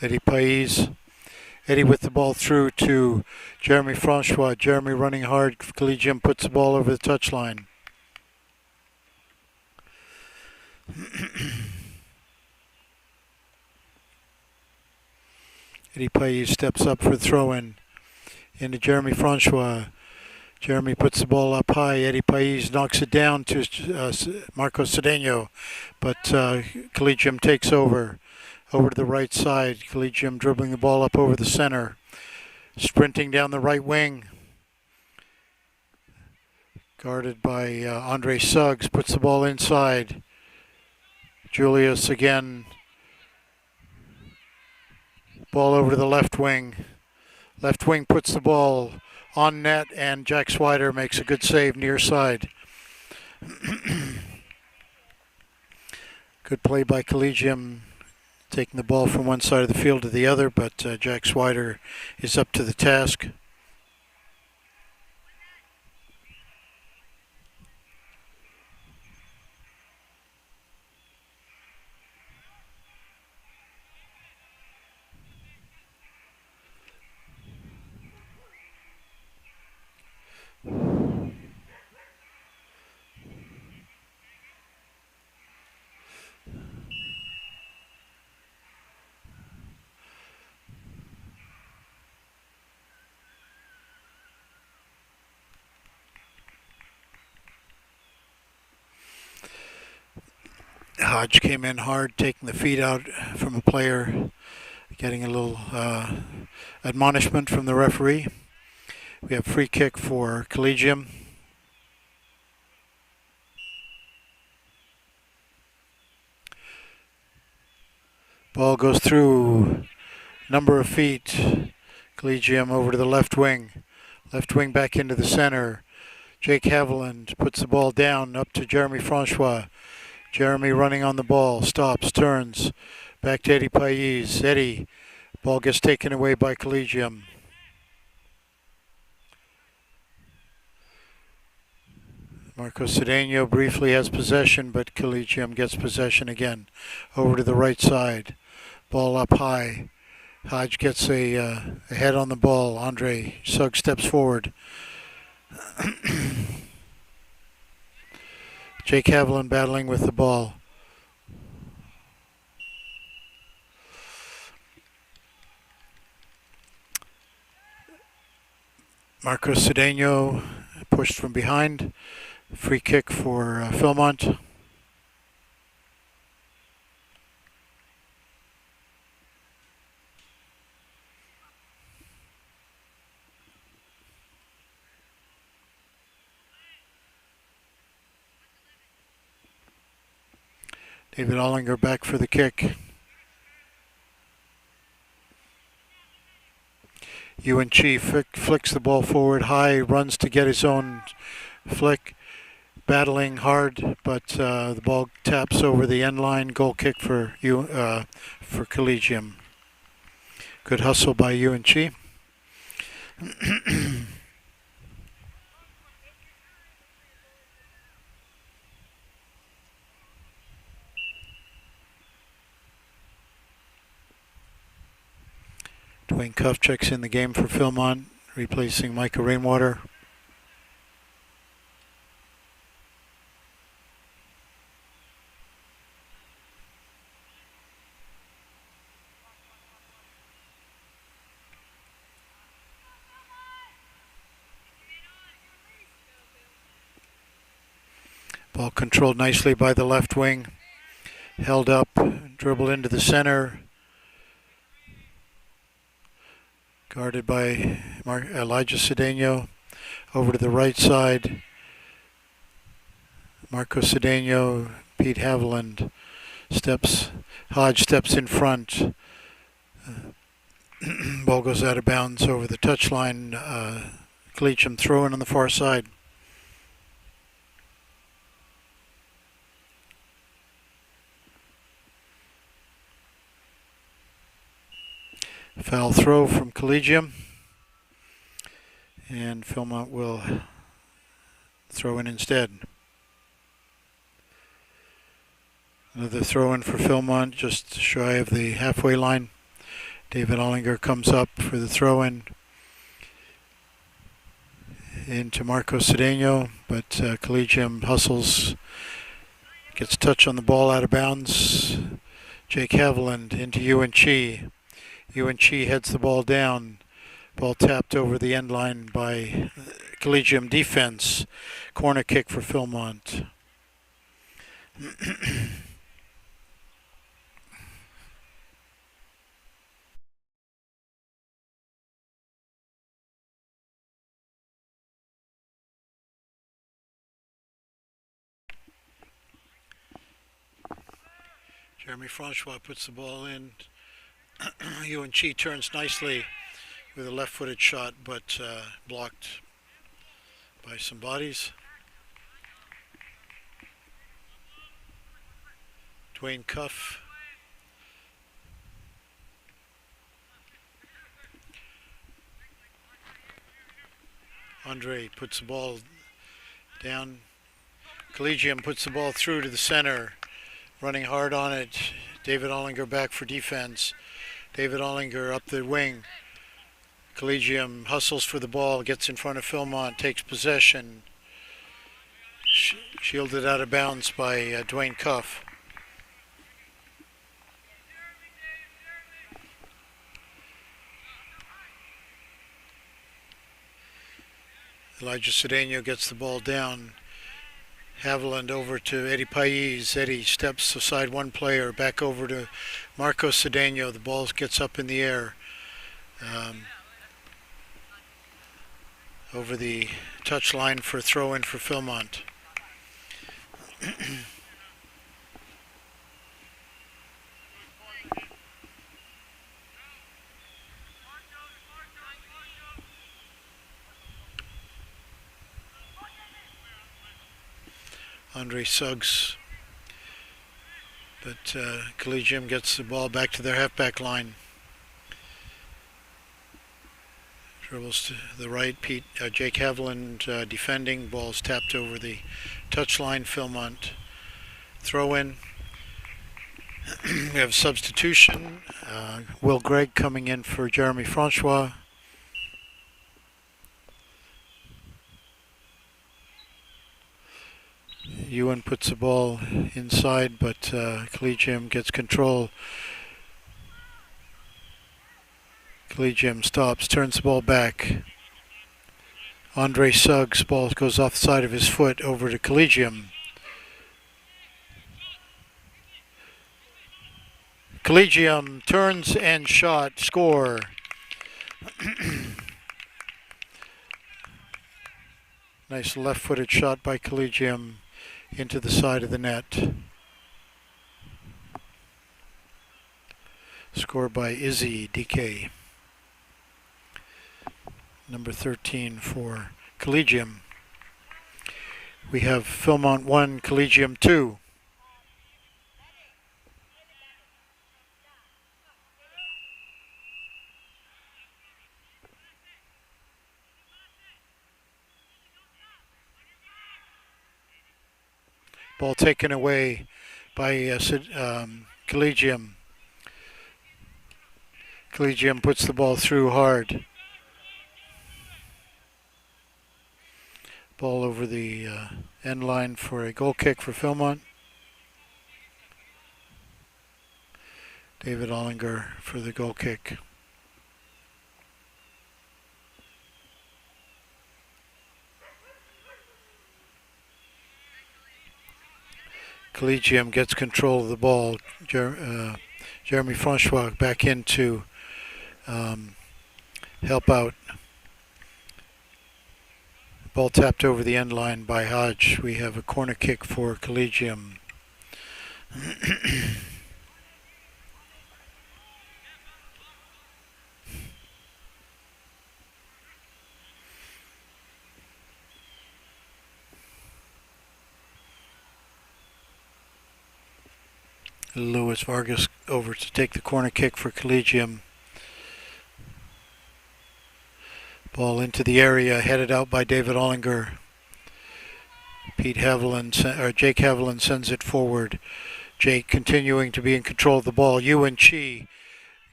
Eddie Pais. Eddie with the ball through to Jeremy Francois. Jeremy running hard. Collegium puts the ball over the touchline. Eddie Pais steps up for the throw-in into Jeremy Francois. Jeremy puts the ball up high. Eddie Pais knocks it down to Marco Cedeno, but Collegium takes over to the right side. Collegium dribbling the ball up over the center. Sprinting down the right wing. Guarded by Andre Suggs. Puts the ball inside. Julius again. Ball over to the left wing. Left wing puts the ball on net, and Jack Swider makes a good save near side. Good play by Collegium, taking the ball from one side of the field to the other, but Jack Swider is up to the task. Hodge came in hard, taking the feet out from a player, getting a little admonishment from the referee. We have free kick for Collegium. Ball goes through number of feet. Collegium over to the left wing. Left wing back into the center. Jake Haviland puts the ball down up to Jeremy Francois. Jeremy running on the ball, stops, turns, back to Eddie Pais. Eddie, ball gets taken away by Collegium. Marco Cedeno briefly has possession, but Collegium gets possession again. Over to the right side, ball up high. Hodge gets a head on the ball. Andre Suggs steps forward. Jake Haviland battling with the ball. Marco Cedeno pushed from behind. Free kick for Phil-Mont. David Ollinger back for the kick. Ewan Chi flicks the ball forward high, runs to get his own flick, battling hard, but the ball taps over the end line. Goal kick for Collegium. Good hustle by Ewan Chi. Dwayne Kufchuk's in the game for Phil-Mont, replacing Micah Rainwater. Ball controlled nicely by the left wing. Held up, dribbled into the center. Guarded by Elijah Cedeno. Over to the right side. Marco Cedeno, Pete Haviland steps. Hodge steps in front. Ball goes out of bounds over the touchline. Collegium throwing on the far side. Foul throw from Collegium, and Phil-Mont will throw in instead. Another throw in for Phil-Mont, just shy of the halfway line. David Ollinger comes up for the throw-in into Marco Cedeno, but Collegium hustles, gets touch on the ball out of bounds. Jake Haviland into Yuan Chi. Yuan Chi heads the ball down. Ball tapped over the end line by Collegium defense. Corner kick for Phil-Mont. Jeremy Francois puts the ball in. Yuan Chi turns nicely with a left-footed shot, but blocked by some bodies. Dwayne Cuff. Andre puts the ball down. Collegium puts the ball through to the center. Running hard on it. David Ollinger back for defense. David Ollinger up the wing. Collegium hustles for the ball, gets in front of Phil-Mont, takes possession. Shielded out of bounds by Dwayne Cuff. Elijah Cedeno gets the ball down. Haviland over to Eddie Pais. Eddie steps aside one player, back over to Marco Cedeno. The ball gets up in the air. Over the touch line for throw-in for Phil-Mont. Andre Suggs, but Collegium gets the ball back to their halfback line. Dribbles to the right. Jake Haviland defending. Ball's tapped over the touchline. Phil-Mont throw in. We have substitution. Will Gregg coming in for Jeremy Francois. Ewan puts the ball inside, but Collegium gets control. Collegium stops, turns the ball back. Andre Suggs, ball goes off the side of his foot over to Collegium. Collegium turns and shot, score. Nice left-footed shot by Collegium into the side of the net. Scored by Izzy DK. Number 13 for Collegium. We have Phil-Mont 1, Collegium 2. Ball taken away by Collegium. Collegium puts the ball through hard. Ball over the end line for a goal kick for Phil-Mont. David Ollinger for the goal kick. Collegium gets control of the ball. Jeremy Francois back in to help out. Ball tapped over the end line by Hodge. We have a corner kick for Collegium. Luis Vargas over to take the corner kick for Collegium. Ball into the area, headed out by David Ollinger. Jake Haviland sends it forward. Jake continuing to be in control of the ball. Yuan Chi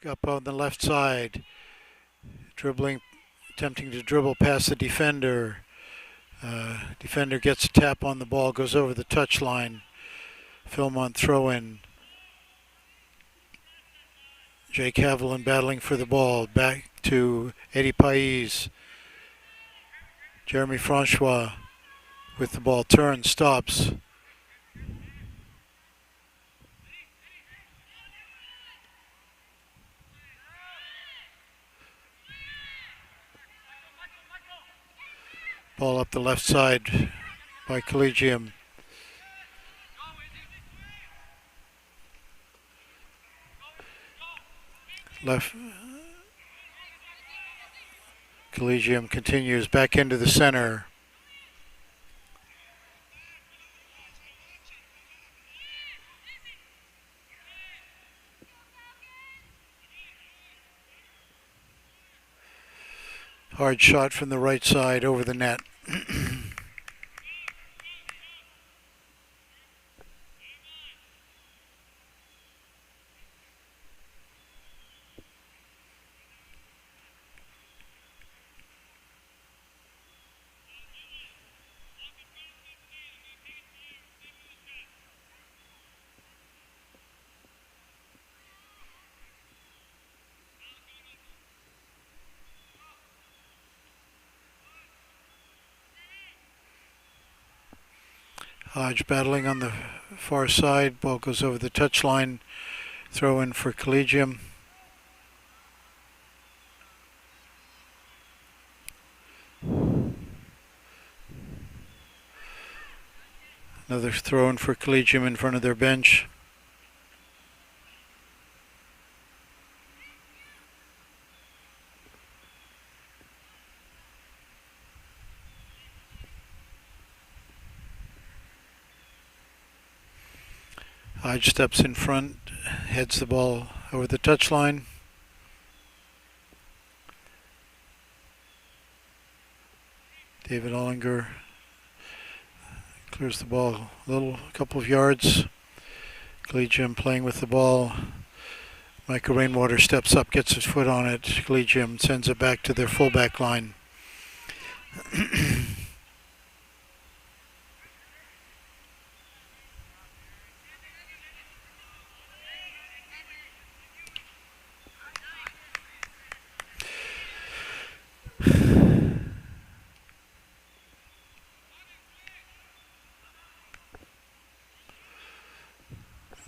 up on the left side, attempting to dribble past the defender. Defender gets a tap on the ball, goes over the touchline. Phil-Mont throw-in. Jake Haviland battling for the ball. Back to Eddie Pais. Jeremy Francois with the ball. Turns, stops. Ball up the left side by Collegium. Left. Collegium continues back into the center. Hard shot from the right side over the net. Hodge battling on the far side. Ball goes over the touchline. Throw in for Collegium. Another throw in for Collegium in front of their bench. Hodge steps in front, heads the ball over the touchline. David Ollinger clears the ball a couple of yards. Collegium playing with the ball. Michael Rainwater steps up, gets his foot on it. Collegium sends it back to their fullback line.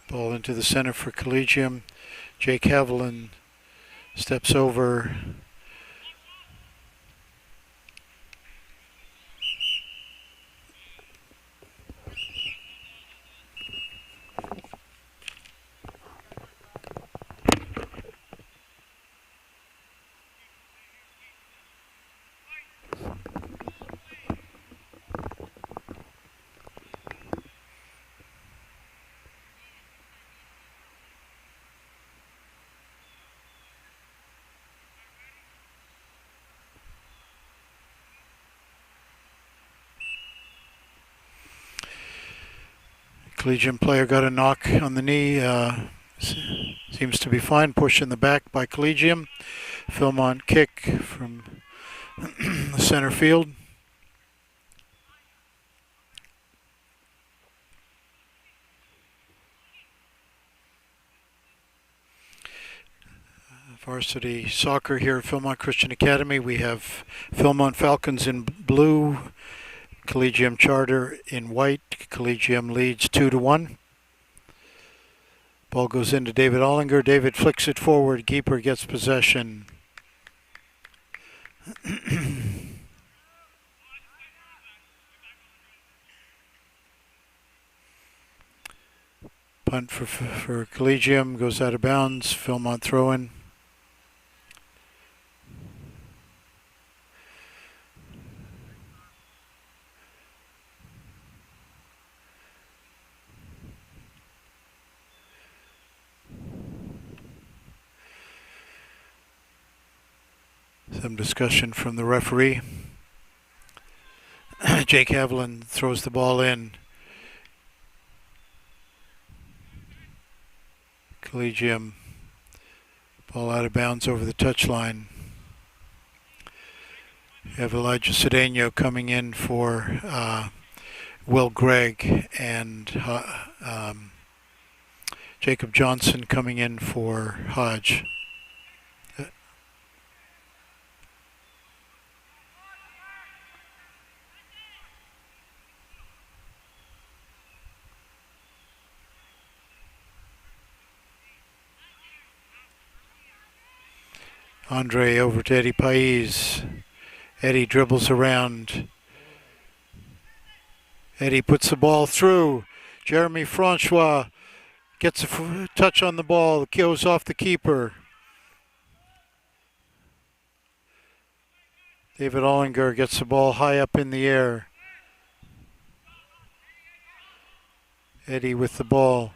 Ball into the center for Collegium. Jake Haviland steps over. Collegium player got a knock on the knee. Seems to be fine. Push in the back by Collegium. Phil-Mont kick from the center field. Varsity soccer here at Phil-Mont Christian Academy. We have Phil-Mont Falcons in blue, Collegium Charter in white. Collegium leads 2-1. Ball goes into David Ollinger. David flicks it forward. Keeper gets possession. Punt for Collegium goes out of bounds. Phil-Mont throw-in. Some discussion from the referee. Jake Haviland throws the ball in. Collegium Ball out of bounds over the touchline. You have Elijah Cedeno coming in for Will Gregg, and Jacob Johnson coming in for Hodge. Andre over to Eddie Pais. Eddie dribbles around. Eddie puts the ball through. Jeremy Francois gets a touch on the ball, goes off the keeper. David Ollinger gets the ball high up in the air. Eddie with the ball.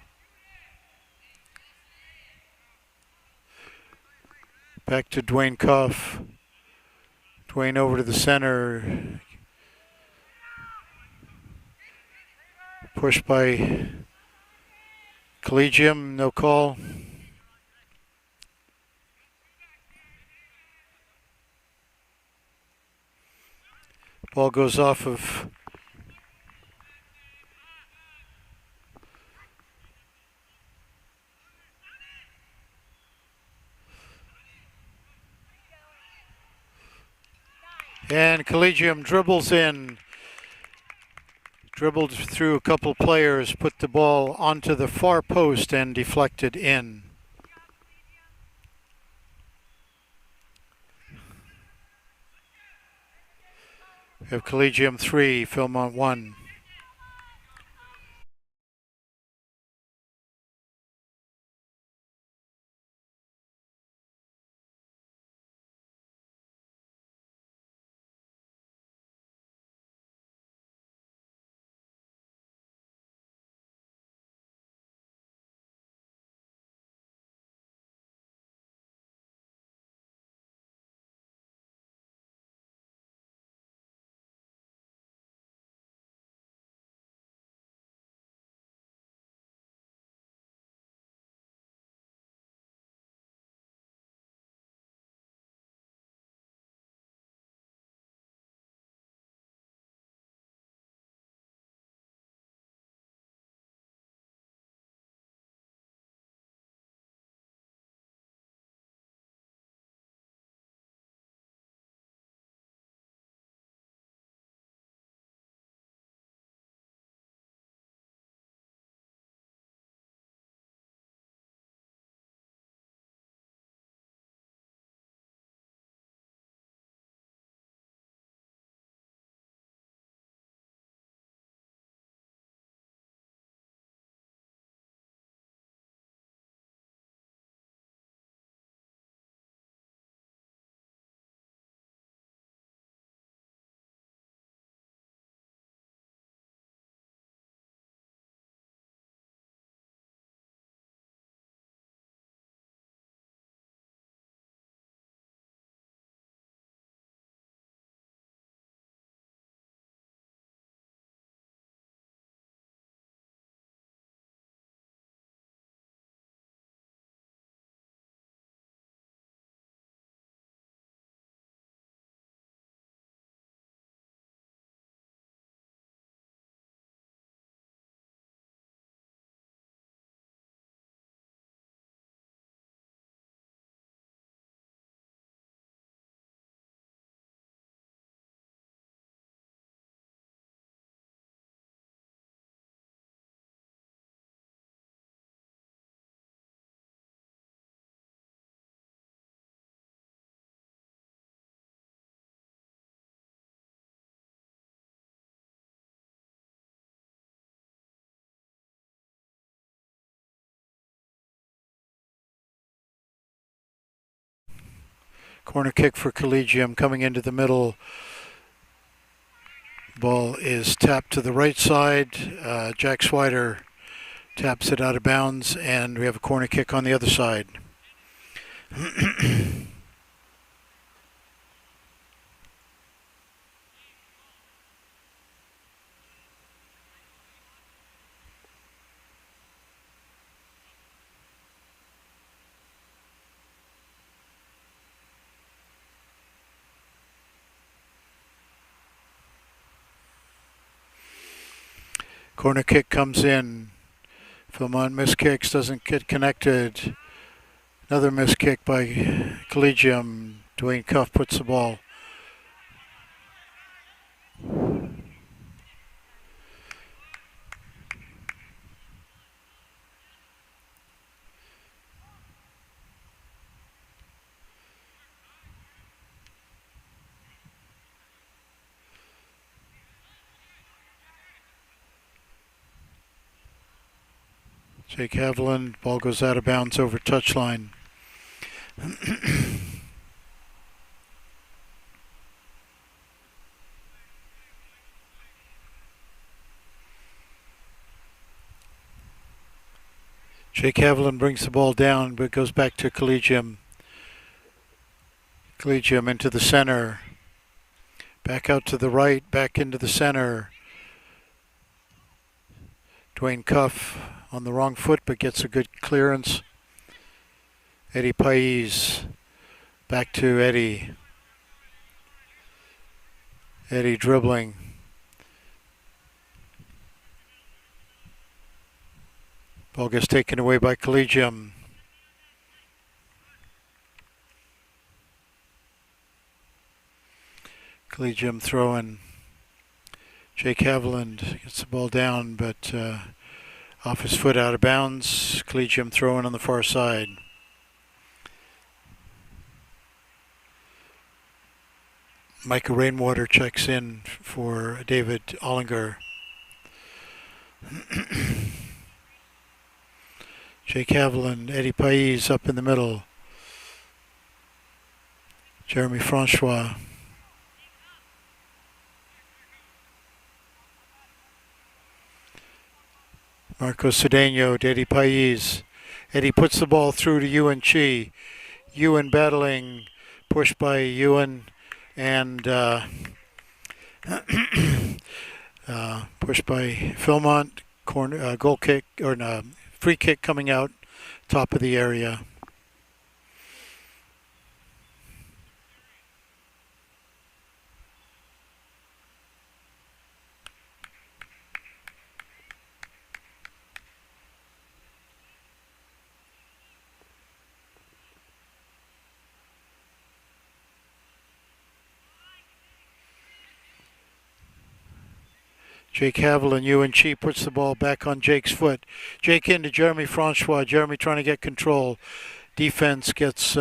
Back to Dwayne Cuff. Dwayne over to the center. Pushed by Collegium, no call. Ball goes off of and Collegium dribbles in. Dribbled through a couple players, put the ball onto the far post and deflected in. We have Collegium 3, Phil-Mont 1. Corner kick for Collegium coming into the middle. Ball is tapped to the right side. Jack Swider taps it out of bounds, and we have a corner kick on the other side. Corner kick comes in. Phil-Mont miskicks, doesn't get connected. Another miskick by Collegium. Dwayne Cuff puts the ball. Jake Haviland, ball goes out of bounds over touchline. Jake Haviland brings the ball down, but goes back to Collegium. Collegium into the center. Back out to the right, back into the center. Dwayne Cuff on the wrong foot, but gets a good clearance. Eddie Pais, back to Eddie. Eddie dribbling. Ball gets taken away by Collegium. Collegium throwing. Jake Haviland gets the ball down, but off his foot out of bounds. Collegium throwing on the far side. Micah Rainwater checks in for David Ollinger. Jake Haviland, Eddie Pais up in the middle. Jeremy Francois. Marco Cedeno, Eddie Pais. Eddie puts the ball through to Ewan Chi. Ewan battling, pushed by Ewan, and pushed by Phil-Mont. Corner goal kick or no, free kick coming out, top of the area. Jake Haviland, Ewan Chi puts the ball back on Jake's foot. Jake into Jeremy Francois. Jeremy trying to get control. Defense gets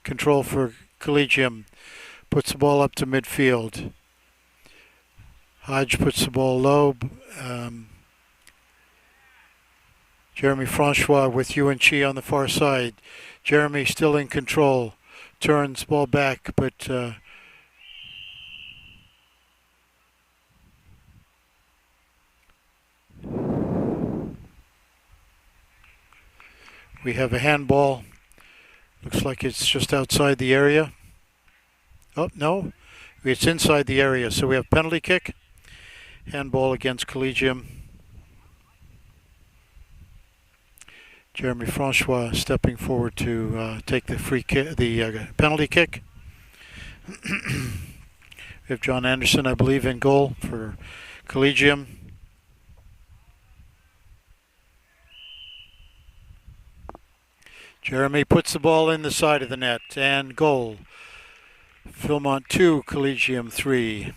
control for Collegium. Puts the ball up to midfield. Hodge puts the ball low. Jeremy Francois with Ewan Chi on the far side. Jeremy still in control. Turns ball back, but we have a handball. Looks like it's just outside the area. Oh, no. It's inside the area. So we have penalty kick. Handball against Collegium. Jeremy Francois stepping forward to take the free kick, the penalty kick. We have John Anderson, I believe, in goal for Collegium. Jeremy puts the ball in the side of the net and goal. Phil-Mont 2, Collegium 3.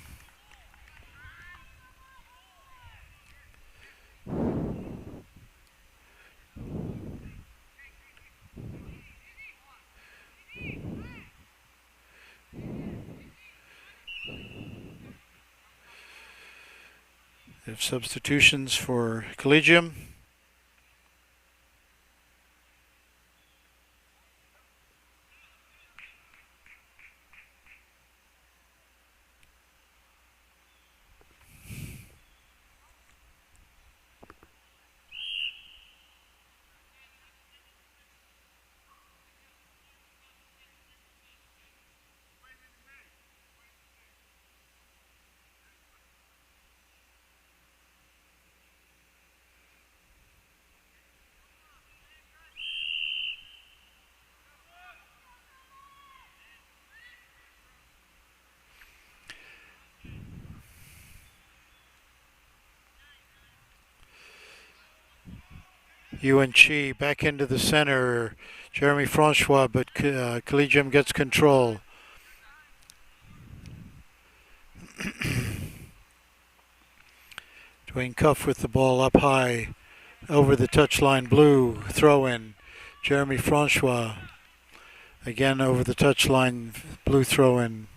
We have substitutions for Collegium. UNC back into the center. Jeremy Francois, but Collegium gets control. Dwayne Cuff with the ball up high. Over the touchline, Blue, throw in. Jeremy Francois. Again over the touchline, Blue throw in.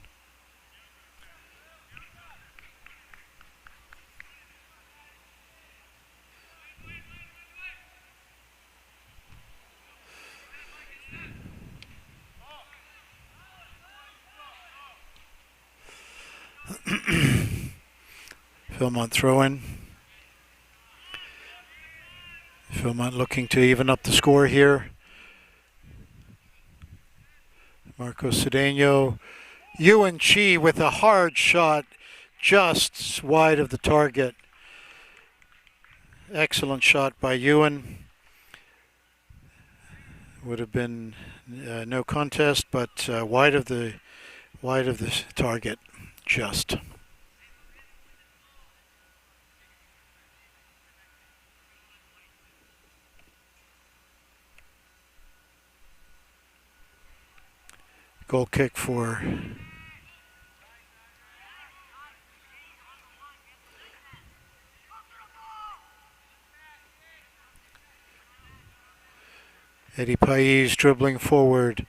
Phil-Mont throw in. Phil-Mont looking to even up the score here. Marco Cedeno. UNC with a hard shot just wide of the target. Excellent shot by Ewan. Would have been no contest, but wide of the target, just. Goal kick for Eddie Pais dribbling forward.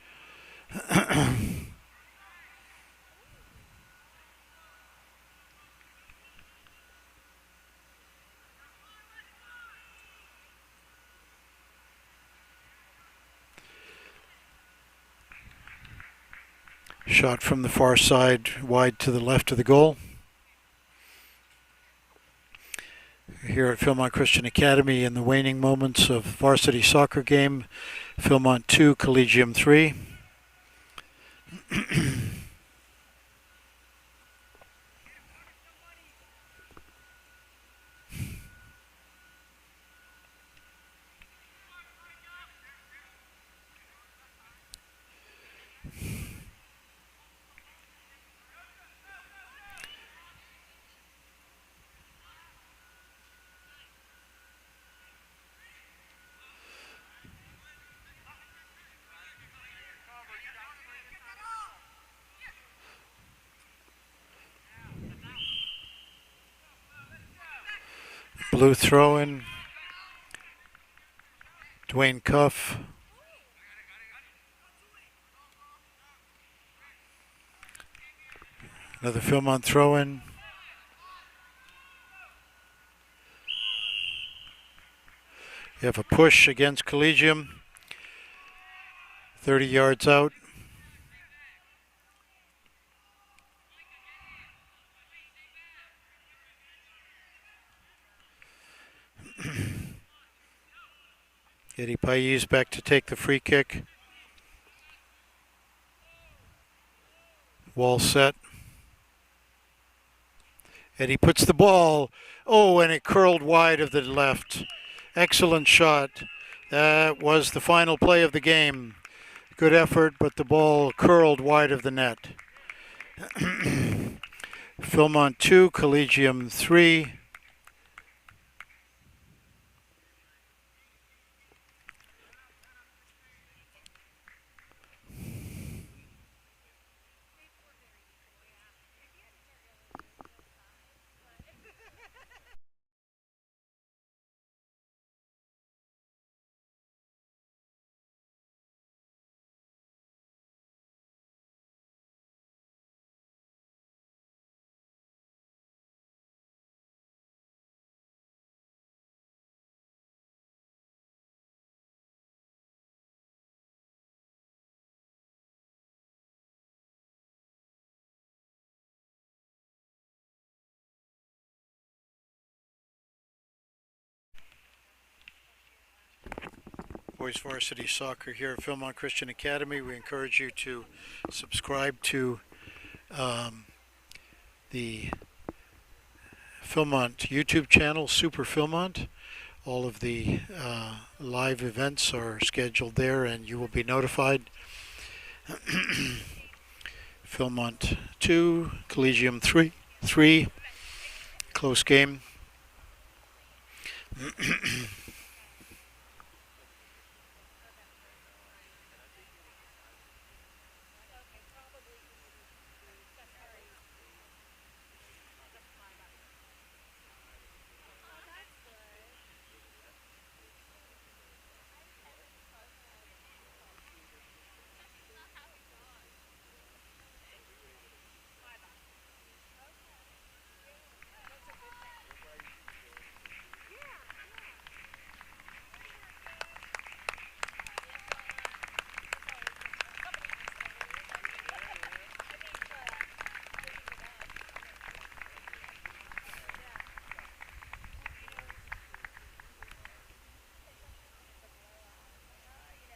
Shot from the far side, wide to the left of the goal. Here at Phil-Mont Christian Academy in the waning moments of varsity soccer game. Phil-Mont 2, Collegium 3. Blue throw in. Dwayne Cuff. Another Phil-Mont throw in. You have a push against Collegium. 30 yards out. Eddie Pais back to take the free kick. Wall set. Eddie puts the ball. Oh, and it curled wide of the left. Excellent shot. That was the final play of the game. Good effort, but the ball curled wide of the net. Phil-Mont 2, Collegium 3. Boys Varsity Soccer here at Phil-Mont Christian Academy. We encourage you to subscribe to the Phil-Mont YouTube channel, Super Phil-Mont. All of the live events are scheduled there and you will be notified. Phil-Mont 2, Collegium 3. Close game.